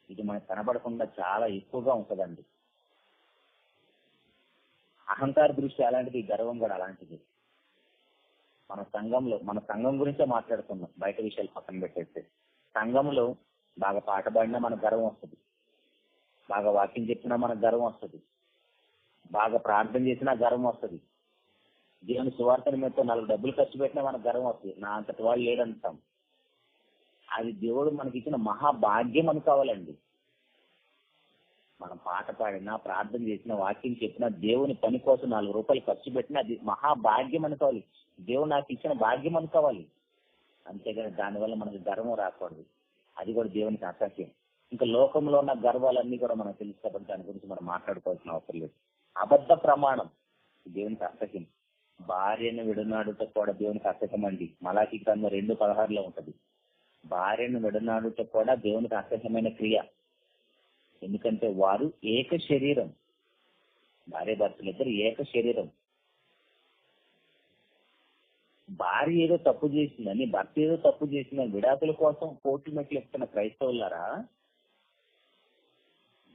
ఇది మనకు కనబడకుండా చాలా ఎక్కువగా ఉంటదండి. అహంకార దృష్టి అలాంటిది, గర్వం కూడా అలాంటిది. మన సంఘం గురించే మాట్లాడుతున్నాం, బయట విషయాలు పక్కన పెట్టేస్తే. సంఘంలో బాగా పాట పాడినా మనకు గర్వం వస్తుంది, బాగా వాక్యం చెప్పినా మనకు గర్వం వస్తుంది, బాగా ప్రార్థన చేసినా గర్వం వస్తుంది, దేవుని సువార్తని మీతో 4 డబ్బులు ఖర్చు పెట్టినా మనకు గర్వం వస్తుంది. నా అంతటి వాళ్ళు లేడంటాం. అది దేవుడు మనకి ఇచ్చిన మహాభాగ్యం అనుకోవాలండి. మనం పాట పాడినా, ప్రార్థన చేసినా, వాక్యం చెప్పినా, దేవుని పని కోసం 4 రూపాయలు ఖర్చు పెట్టినా అది మహాభాగ్యం అనుకోవాలి. దేవుడు నాకు ఇచ్చిన భాగ్యం అనుకోవాలి. అంతేగాని దానివల్ల మనకు గర్వం రాకూడదు. అది కూడా దేవునికి అసహ్యం. ఇంకా లోకంలో ఉన్న గర్వాలన్నీ కూడా మనకు తెలుసు కాబట్టి దాని గురించి మనం మాట్లాడుకోవాల్సిన అవసరం లేదు. అబద్ధ ప్రమాణం దేవునికి అసహ్యం. భార్యను విడనాడుట కూడా దేవునికి అసహ్యం అండి. మలాకి గ్రంథం 2:16 ఉంటది. భార్యను విడనాడుట కూడా దేవునికి అసహ్యమైన క్రియ. ఎందుకంటే వారు ఏక శరీరం, భార్య భర్తలు ఇద్దరు ఏక శరీరం. భార్య ఏదో తప్పు చేసిందని, భర్త ఏదో తప్పు చేసిందని విడాకుల కోసం కోర్టు మెట్లు ఎక్కుతున్న క్రైస్తవులారా,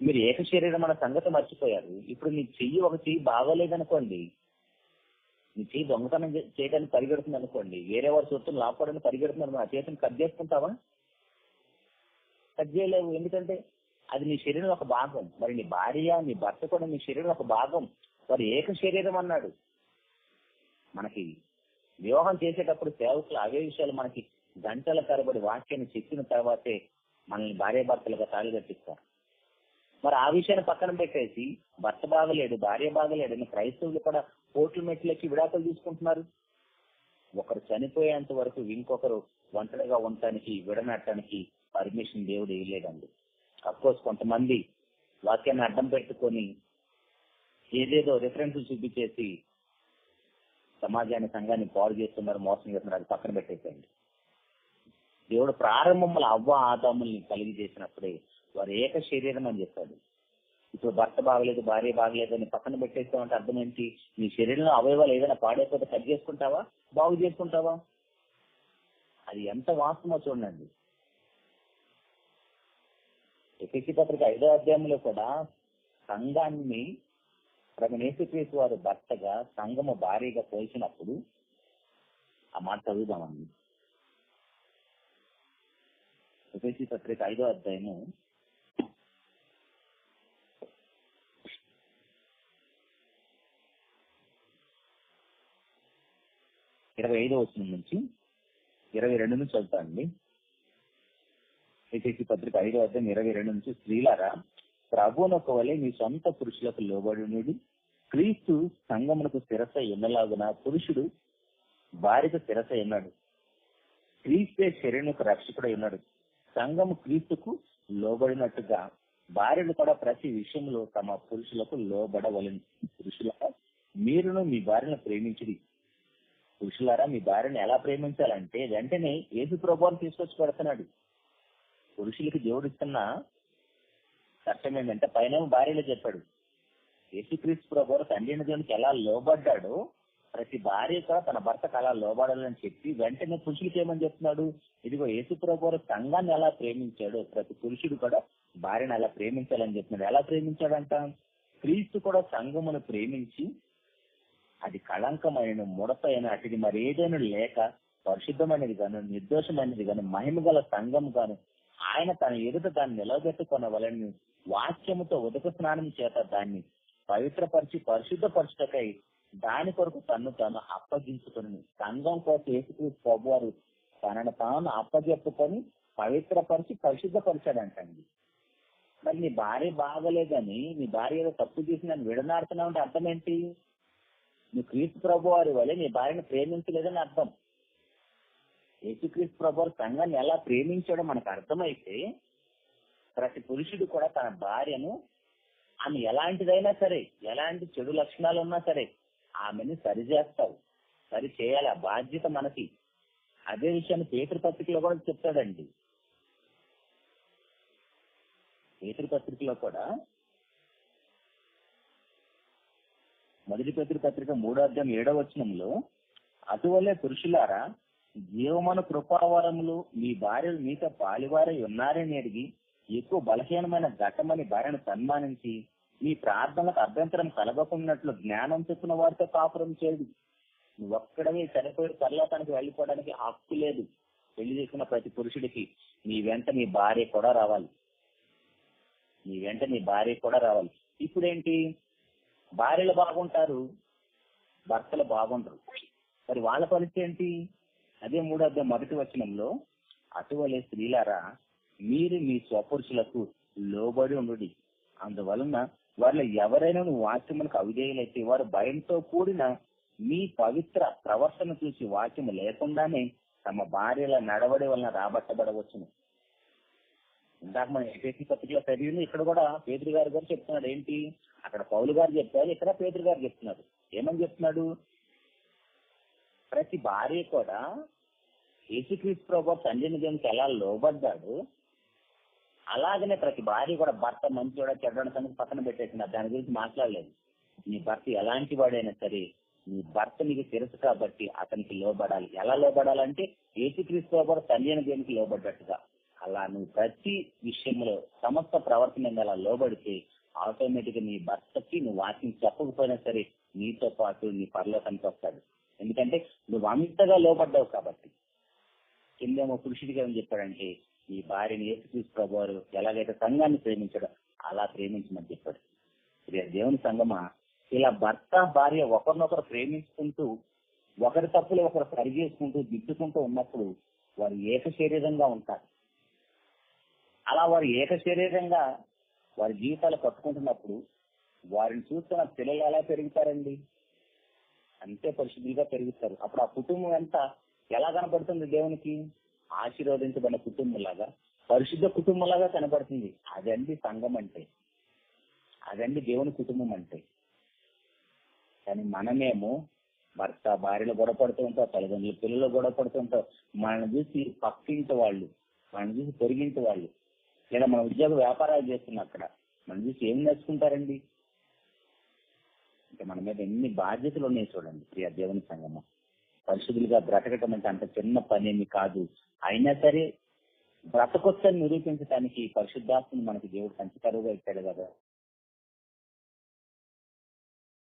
మీరు ఏక శరీరం అన్న సంగతి మర్చిపోయారు. ఇప్పుడు నీ ఒక చెయ్యి బాగోలేదనుకోండి, నీ చెయ్యి దొంగతనం చేయడానికి పరిగెడుతుంది అనుకోండి, వేరే వారి సొత్తును లాక్కోవడానికి పరిగెడుతున్నారు, ఆ చేతిని కట్ చేసుకుంటావా? కట్ చేయలేవు. ఎందుకంటే అది నీ శరీరం ఒక భాగం. మరి నీ భార్య, నీ భర్త కూడా నీ శరీరం ఒక భాగం. వారు ఏక శరీరం అన్నాడు. మనకి వివాహం చేసేటప్పుడు సేవకులు అవే విషయాలు మనకి గంటల తరబడి వాక్యాన్ని చెప్పిన తర్వాతే మనల్ని భార్య భర్తలుగా తాళి కట్టిస్తారు. మరి ఆ విషయాన్ని పక్కన పెట్టేసి భర్త బాగలేడు, భార్య బాగలేడు అని క్రైస్తవులు కూడా కోర్టు మెట్లకి విడాకులు తీసుకుంటున్నారు. ఒకరు చనిపోయేంత వరకు ఇంకొకరు ఒంటరిగా ఉండటానికి, విడనట్టడానికి పర్మిషన్ దేవుడు ఇవ్వలేదండి. అఫ్కోర్స్ కొంతమంది వాక్యాన్ని అడ్డం పెట్టుకొని ఏదేదో రిఫరెన్సులు చూపించేసి సమాజాన్ని, సంఘాన్ని పాడు చేస్తున్నారు, మోసం చేస్తున్నారు. అది పక్కన పెట్టేసేయండి. దేవుడు ప్రారంభంలో అవ్వ ఆదాముల్ని కలిగి చేసినప్పుడే వారు ఏక శరీరం అని చెప్పాడు. ఇప్పుడు భర్త బాగలేదు, భార్య బాగలేదు అని పక్కన పెట్టేస్తామంటే అర్థం ఏంటి? నీ శరీరంలో అవయవాలు ఏదైనా పాడైపోతే కట్ చేసుకుంటావా, బాగు చేసుకుంటావా? అది ఎంత వాస్తవమో చూడండి. ఎఫెసీ పత్రిక 5వ అధ్యాయంలో కూడా సంఘాన్ని ప్రభువైన యేసుక్రీస్తు వారు భర్తగా, సంఘము భార్యగా పోల్చినప్పుడు ఆ మాట చదువుదామండి. ఎఫెసీ పత్రిక 5వ అధ్యాయము 25వ వచనం నుంచి 22 నుంచి చదువుతానండి. ఎఫెసీ పత్రిక 5వ అధ్యాయం 22 నుంచి, స్త్రీలారా ప్రభువునొక వలె మీ సొంత పురుషులకు లోబడునుడి. క్రీస్తు సంఘమునకు శిరస్సు ఎన్నలాగున పురుషుడు భార్యకు శిరస్సు ఎన్నాడు. క్రీస్తే శరీరానికి రక్షకుడై ఉన్నాడు. సంఘము క్రీస్తుకు లోబడినట్టుగా భార్యలు కూడా ప్రతి విషయంలో తమ పురుషులకు లోబడవలెను. పురుషులారా మీరును మీ భార్యను ప్రేమించుడి. పురుషులారా మీ భార్యను ఎలా ప్రేమించాలంటే వెంటనే యేసు ప్రభువుని తీసుకొచ్చి పెడుతున్నాడు. పురుషులకి దేవుడు ఇస్తున్న చట్టం ఏంటంటే పైన భార్యలో చెప్పాడు. యేసుక్రీస్తు ప్రభువు తండ్రి దేవునికి ఎలా లోబడ్డాడో ప్రతి భార్య కూడా తన భర్తకు అలా లోబడాలని చెప్పి వెంటనే పురుషులకి ఏమని చెప్తున్నాడు? ఇదిగో యేసు ప్రభువు సంఘాన్ని ఎలా ప్రేమించాడో ప్రతి పురుషుడు కూడా భార్యను అలా ప్రేమించాలని చెప్తున్నాడు. ఎలా ప్రేమించాడంట? క్రీస్తు కూడా సంఘమును ప్రేమించి అది కళంకమైన, ముడతైన, అటుది మరేదైనా లేక పరిశుద్ధమైనది గాను, నిర్దోషమైనది గాను, మహిమ గల సంఘం గాను ఆయన తన ఎదుట దాన్ని నిలబెట్టుకొనవలని వాక్యముతో ఉదక స్నానం చేత దాన్ని పవిత్రపరిచి పరిశుద్ధపరచుటకై దాని కొరకు తను తాను అప్పగించుకొని సంఘం కోసం యేసుక్రీస్తు ప్రభువారు తనను తాను అప్పచెప్పుకొని పవిత్రపరిచి పరిశుద్ధపరిచాడంటండి. మరి నీ భార్య బాగలేదని, నీ భార్య ఏదో తప్పు చేసి నన్ను విడనాడుతున్నావు అంటే అర్థం ఏంటి? నువ్వు క్రీస్తు ప్రభు వారి వల్ల నీ భార్యను ప్రేమించలేదని అర్థం. యేసుక్రీస్తు ప్రభు వారు సంఘాన్ని ఎలా ప్రేమించాడో మనకు అర్థమైతే ప్రతి పురుషుడు కూడా తన భార్యను, ఆమె ఎలాంటిదైనా సరే, ఎలాంటి చెడు లక్షణాలు ఉన్నా సరే ఆమెను సరిచేస్తావు, సరి చేయాలి. ఆ బాధ్యత మనకి. అదే విషయాన్ని పేతురు పత్రికలో కూడా చెప్తాడండి. పేతురు పత్రికలో కూడా, మొదటి పేతురు పత్రిక 3:7 అటువలే పురుషులారా, జీవమును కృపావరములు మీ భార్యలు మీతో పాలివారై ఉన్నారని ఎరిగి ఎక్కువ బలహీనమైన ఘటమని భార్యను సన్మానించి మీ ప్రార్థనలకు అభ్యంతరం కలగకున్నట్లు జ్ఞానం చెప్పిన వారితో కాపురం చేయదు. నువ్వు ఒక్కడమే చనిపోయి పరలోకానికి వెళ్ళిపోవడానికి హక్కు లేదు. పెళ్లి చేసుకున్న ప్రతి పురుషుడికి నీ వెంట నీ భార్య కూడా రావాలి. నీ వెంట నీ భార్య కూడా రావాలి. ఇప్పుడేంటి, భార్యలు బాగుంటారు, భర్తలు బాగుంటారు. మరి వాళ్ళ పరిస్థితి ఏంటి? అదే 3:1 అటువలే స్త్రీలారా, మీరు మీ స్వపురుషులకు లోబడి ఉండుడి. అందువలన వాళ్ళ ఎవరైనా వాక్యములకు అవిధేయులైతే వారు భయంతో కూడిన మీ పవిత్ర ప్రవర్తన చూసి వాక్యము లేకుండానే తమ భార్యల నడవడి వలన రాబట్టబడవచ్చును. ఇందాక మనం ఎఫెసీ పత్రికలో చదివింది, ఇక్కడ కూడా పేతురు గారు చెప్తున్నాడు. ఏంటి, అక్కడ పౌలు గారు చెప్పారు, ఇక్కడ పేతురు గారు చెప్తున్నారు. ఏమని చెప్తున్నాడు? ప్రతి భార్య కూడా యేసుక్రీస్తు ప్రభువు తండ్రిని దేవునికి ఎలా లోబడ్డాడు, అలాగనే ప్రతి భార్య కూడా భర్త మంచివాడ చెడ్డ సంగతి పక్కన పెట్టేస్తున్నారు. దాని గురించి మాట్లాడలేదు. నీ భర్త ఎలాంటి వాడైనా సరే, నీ భర్త నీకు తెలుసు కాబట్టి అతనికి లోబడాలి. ఎలా లోబడాలంటే యేసుక్రీస్తు ప్రభువు తండ్రిని దేవునికి లోబడ్డట్టుగా. అలా నువ్వు ప్రతి విషయంలో సమస్త ప్రవర్తన అలా లోబడితే ఆటోమేటిక్ గా నీ భర్తకి నువ్వు వాక్యం చెప్పకపోయినా సరే నీతో పాటు నీ పరలోకానికి వస్తాడు. ఎందుకంటే నువ్వు అంతగా లోబడ్డావు కాబట్టి. కిందేమో పురుషుడికి ఏమని చెప్పాడంటే, ఈ భార్యని యేసుక్రీస్తు ప్రభువారు ఎలాగైతే సంఘాన్ని ప్రేమించాడో అలా ప్రేమించమని చెప్పాడు. దేవుని సంఘమా, ఇలా భర్త భార్య ఒకరినొకరు ప్రేమించుకుంటూ ఒకరి తప్పులు ఒకరు సరి చేసుకుంటూ దిద్దుకుంటూ ఉన్నప్పుడు వారు ఏక శరీరంగా ఉంటారు. అలా వారు ఏక శరీరంగా వారి జీవితాలు కట్టుకుంటున్నప్పుడు వారిని చూస్తున్న పిల్లలు ఎలా పెరుగుతారండి? అంతే పరిశుద్ధులుగా పెరుగుతారు. అప్పుడు ఆ కుటుంబం అంతా ఎలా కనబడుతుంది? దేవునికి ఆశీర్వదించబడిన కుటుంబంలాగా, పరిశుద్ధ కుటుంబంలాగా కనబడుతుంది. అదండి సంఘం అంటే, అదండి దేవుని కుటుంబం అంటే. కానీ మనమేమో భర్త భార్యలు గొడవపడుతూ ఉంటాం, తల్లిదండ్రులు పిల్లలు గొడవపడుతూ ఉంటాం. మనల్ని చూసి పక్కింటి వాళ్ళు, మనల్ని చూసి పొరిగింటి వాళ్ళు, లేదా మన ఉద్యోగ వ్యాపారాలు చేస్తున్నా అక్కడ మనం చూసి ఏం నేర్చుకుంటారండి? అంటే మన మీద ఎన్ని బాధ్యతలు ఉన్నాయి చూడండి. ప్రియ దేవుని సంఘము, పరిశుద్ధులుగా బ్రతకటం అంటే అంత చిన్న పనేమి కాదు. అయినా సరే బ్రతకొచ్చని నిరూపించడానికి పరిశుద్ధాత్మను మనకి దేవుడు సంచికరువుగా ఇచ్చాడు కదా.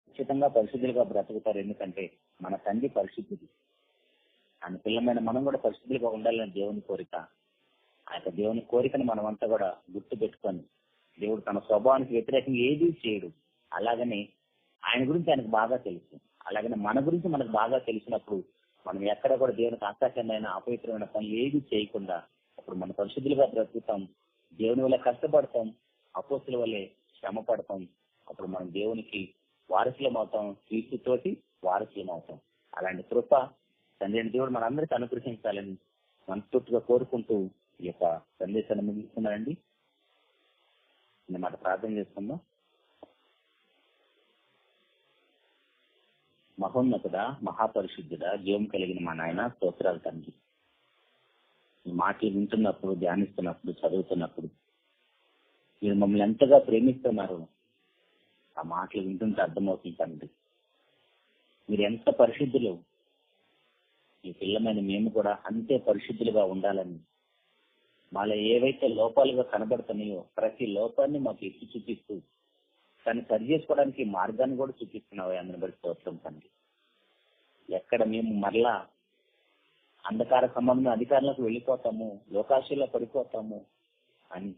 ఖచ్చితంగా పరిశుద్ధులుగా బ్రతుకుతారు. ఎందుకంటే మన తండ్రి పరిశుద్ధుడు. ఆయన పిల్లమైన మనం కూడా పరిశుద్ధులుగా ఉండాలని దేవుని కోరిక. ఆ యొక్క దేవుని కోరికను మనమంతా కూడా గుర్తు పెట్టుకొని, దేవుడు తన స్వభావానికి వ్యతిరేకంగా ఏదీ చేయడు. అలాగనే ఆయన గురించి ఆయనకు బాగా తెలుసు. అలాగనే మన గురించి మనకు బాగా తెలిసినప్పుడు మనం ఎక్కడ కూడా దేవునికి ఆకాశమైన అపవిత్రమైన పనులు ఏది చేయకుండా అప్పుడు మన పరిశుద్ధులుగా బ్రతుకుతాం. దేవుని వల్ల కష్టపడతాం, అపోస్తుల వల్లే శ్రమ పడతాం. అప్పుడు మనం దేవునికి వారసులం అవుతాం, క్రీస్తుతోటి వారసులం అవుతాం. అలాంటి కృప తండ్రి దేవుడు మనందరికీ అనుగ్రహించాలని మనస్ఫూర్తిగా కోరుకుంటూ ఈ యొక్క సందేశాన్ని ముగిస్తున్నానండి. మాట ప్రార్థన చేసుకుందాం. మహోన్నతుడా, మహాపరిశుద్ధుడా, జీవం కలిగిన మా నాయన, స్తోత్రాలు తండ్రి. ఈ మాటలు వింటున్నప్పుడు, ధ్యానిస్తున్నప్పుడు, చదువుతున్నప్పుడు మీరు మమ్మల్ని ఎంతగా ప్రేమిస్తున్నారు ఆ మాటలు వింటుంటే అర్థమవుతుంది తండ్రి. మీరు ఎంత పరిశుద్ధులు, ఈ పిల్లమైన మేము కూడా అంతే పరిశుద్ధులుగా ఉండాలని, మాలో ఏవైతే లోపాలుగా కనబడుతున్నాయో ప్రతి లోపాన్ని మాకు ఎత్తి చూపిస్తూ దాన్ని సరి చేసుకోవడానికి మార్గాన్ని కూడా చూపిస్తున్నావు. అందరి బట్టి స్తోత్రం తండ్రి. ఎక్కడ మేము మరలా అంధకార సంబంధం అధికారులకు వెళ్ళిపోతాము, లోకాశలో పడిపోతాము అని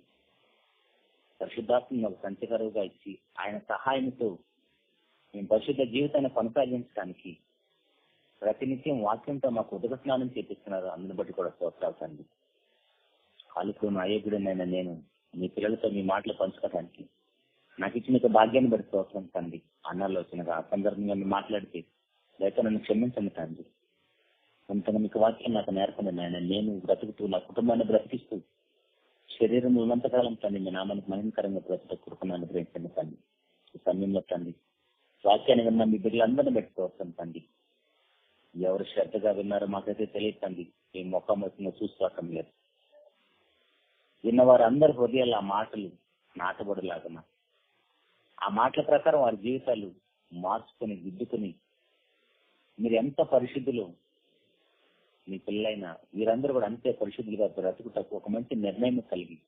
పరిశుద్ధాత్మను ఒక సంచకరువుగా ఇచ్చి ఆయన సహాయంతో మేము పరిశుద్ధ జీవితాన్ని కొనసాగించడానికి ప్రతినిత్యం వాక్యంతో మాకు ఉదక స్నానం చేపిస్తున్నారు. అందుని బట్టి కూడా స్తోత్రాలు తండ్రి. కాలుకు అయోగ్యుడనైనా నేను మీ పిల్లలతో మీ మాటలు పంచుకోవడానికి నాకు ఇచ్చిన భాగ్యాన్ని బట్టి స్తోత్రం తండ్రి. అన్నాల్లో వచ్చిన ఆ సందర్భంగా మీరు మాట్లాడితే లేక నన్ను క్షమించండి తండ్రి. అంతగా మీకు వాక్యం నాకు నేర్పండి నాయన. నేను బ్రతుకుతూ నా కుటుంబాన్ని బ్రతికిస్తూ శరీరం ఉన్నంతకాలం తండ్రి మీ నామానికి మహిమకరంగా బ్రతుకు కృపను అనుగ్రహించండి తండ్రి. ఈ సమయంలో తండ్రి వాక్యాన్ని విన్న మీ బిడ్డలందరినీ బట్టి స్తోత్రం తండ్రి. ఎవరు శ్రద్ధగా విన్నారో మాకైతే తెలియదు తండ్రి. మీ ముఖం వచ్చిన చూసుకోవటం లేదు. విన్నవారు అందరి హృదయాల్లో ఆ మాటలు నాటబడిలాగా ఆ మాటల ప్రకారం వారి జీవితాలు మార్చుకొని దిద్దుకుని మీరు ఎంత పరిశుద్ధులు మీ పిల్లలైనా వీరందరూ కూడా అంతే పరిశుద్ధులుగా బ్రతుకుటకు ఒక మంచి నిర్ణయం కలిగి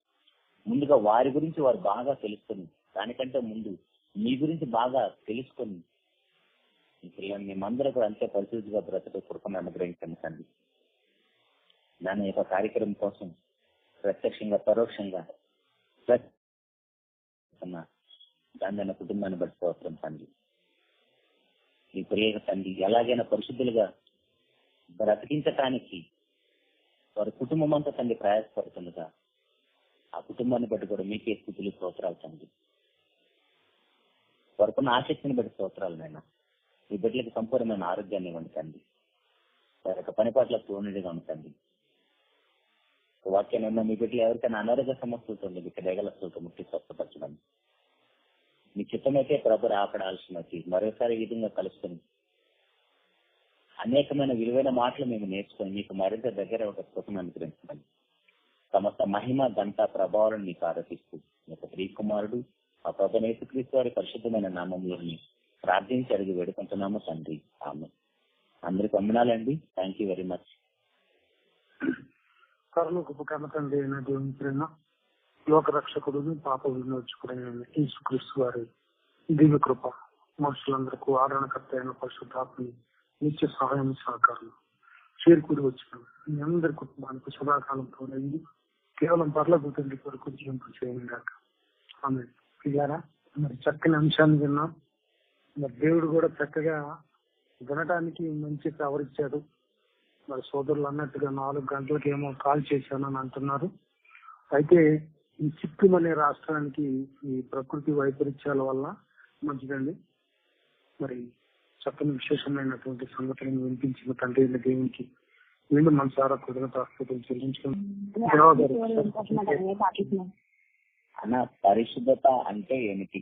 ముందుగా వారి గురించి వారు బాగా తెలుసుకొని దానికంటే ముందు మీ గురించి బాగా తెలుసుకొని మీ పిల్లలు మేమందరూ కూడా అంతే పరిశుద్ధిగా బ్రతుకు కృపను అనుగ్రహించండి తండ్రి. దాని యొక్క కార్యక్రమం కోసం ప్రత్యక్షంగా పరోక్షంగా దాని కుటుంబాన్ని బట్టి అవసరం తండ్రి. మీ పిల్లల తండ్రి ఎలాగైనా పరిశుద్ధులుగా బ్రతికించటానికి వారి కుటుంబం అంతా తండ్రి ప్రయాసపడుతుండగా ఆ కుటుంబాన్ని బట్టి కూడా మీకే స్థితులు స్తోత్రాలు తండ్రి. వారికున్న ఆసక్తిని బట్టి స్తోత్రాలు నైనా. మీ బిడ్డలకు సంపూర్ణమైన ఆరోగ్యాన్ని ఇవ్వండి తండ్రి. వారి యొక్క పని పట్ల పూర్ణుడిగా ఉంచండి. వాక్యాన్ని ఉన్న మీ బిడ్డలు ఎవరికైనా అనారోగ్య సమస్యలతో మీకు దేగలతో ముట్టి స్వస్థపరచడం మీ చిత్తమైతే ప్రభు రాపడాల్సినది మరోసారి ఈ విధంగా కలుసుకొని అనేకమైన విలువైన మాటలు మేము నేర్చుకొని మీకు మరింత దగ్గర ఒక కృపను అనుగ్రహించండి. సమస్త మహిమ ఘనత ప్రభావాలను మీకు ఆరోపిస్తూ మీ యొక్క ప్రియకుమారుడు ఆ ప్రభు యేసుక్రీస్తు వారి పరిశుద్ధమైన నామంలోని ప్రార్థించి అడిగి వేడుకుంటున్నాము తండ్రి. ఆమె అందరికి వందనాలండి. Thank you very much. కరుణకు తండ్రి అయిన దేవుని ప్రేమ, లోక రక్షకుడు, పాప విమోచకుడైన యేసుక్రీస్తు వారి దివ్య కృప, మనుషులందరికీ ఆదరణకర్త అయిన పరిశుద్ధాత్మని నిత్య సహాయం సహకారం చేరుకూడి వచ్చిన మీ అందరి కుటుంబానికి సదాకాలంతో అయింది కేవలం పర్లకు తండ్రి కొరకు జీవింపు చేయండి. ఆమె పిల్లారా, మరి చక్కని అంశాన్ని విన్నాం. మరి దేవుడు కూడా చక్కగా వినడానికి మంచి ప్రవరించాడు. మరి సోదరులు అన్నట్టుగా 4 గంటలకు ఏమో కాల్ చేశానని అంటున్నారు. అయితే ఈ సిక్కిం అనే రాష్ట్రానికి ఈ ప్రకృతి వైపరీత్యాల వల్ల మంచిదండి. మరి చక్కని విశేషమైనటువంటి సంఘటనలు వినిపించిన తండ్రి దేవునికి వీళ్ళు మనసారా కృతజ్ఞతాస్తుతులు చెల్లించుకుంటున్నాం. అన్న పరిశుద్ధత అంటే ఏమిటి?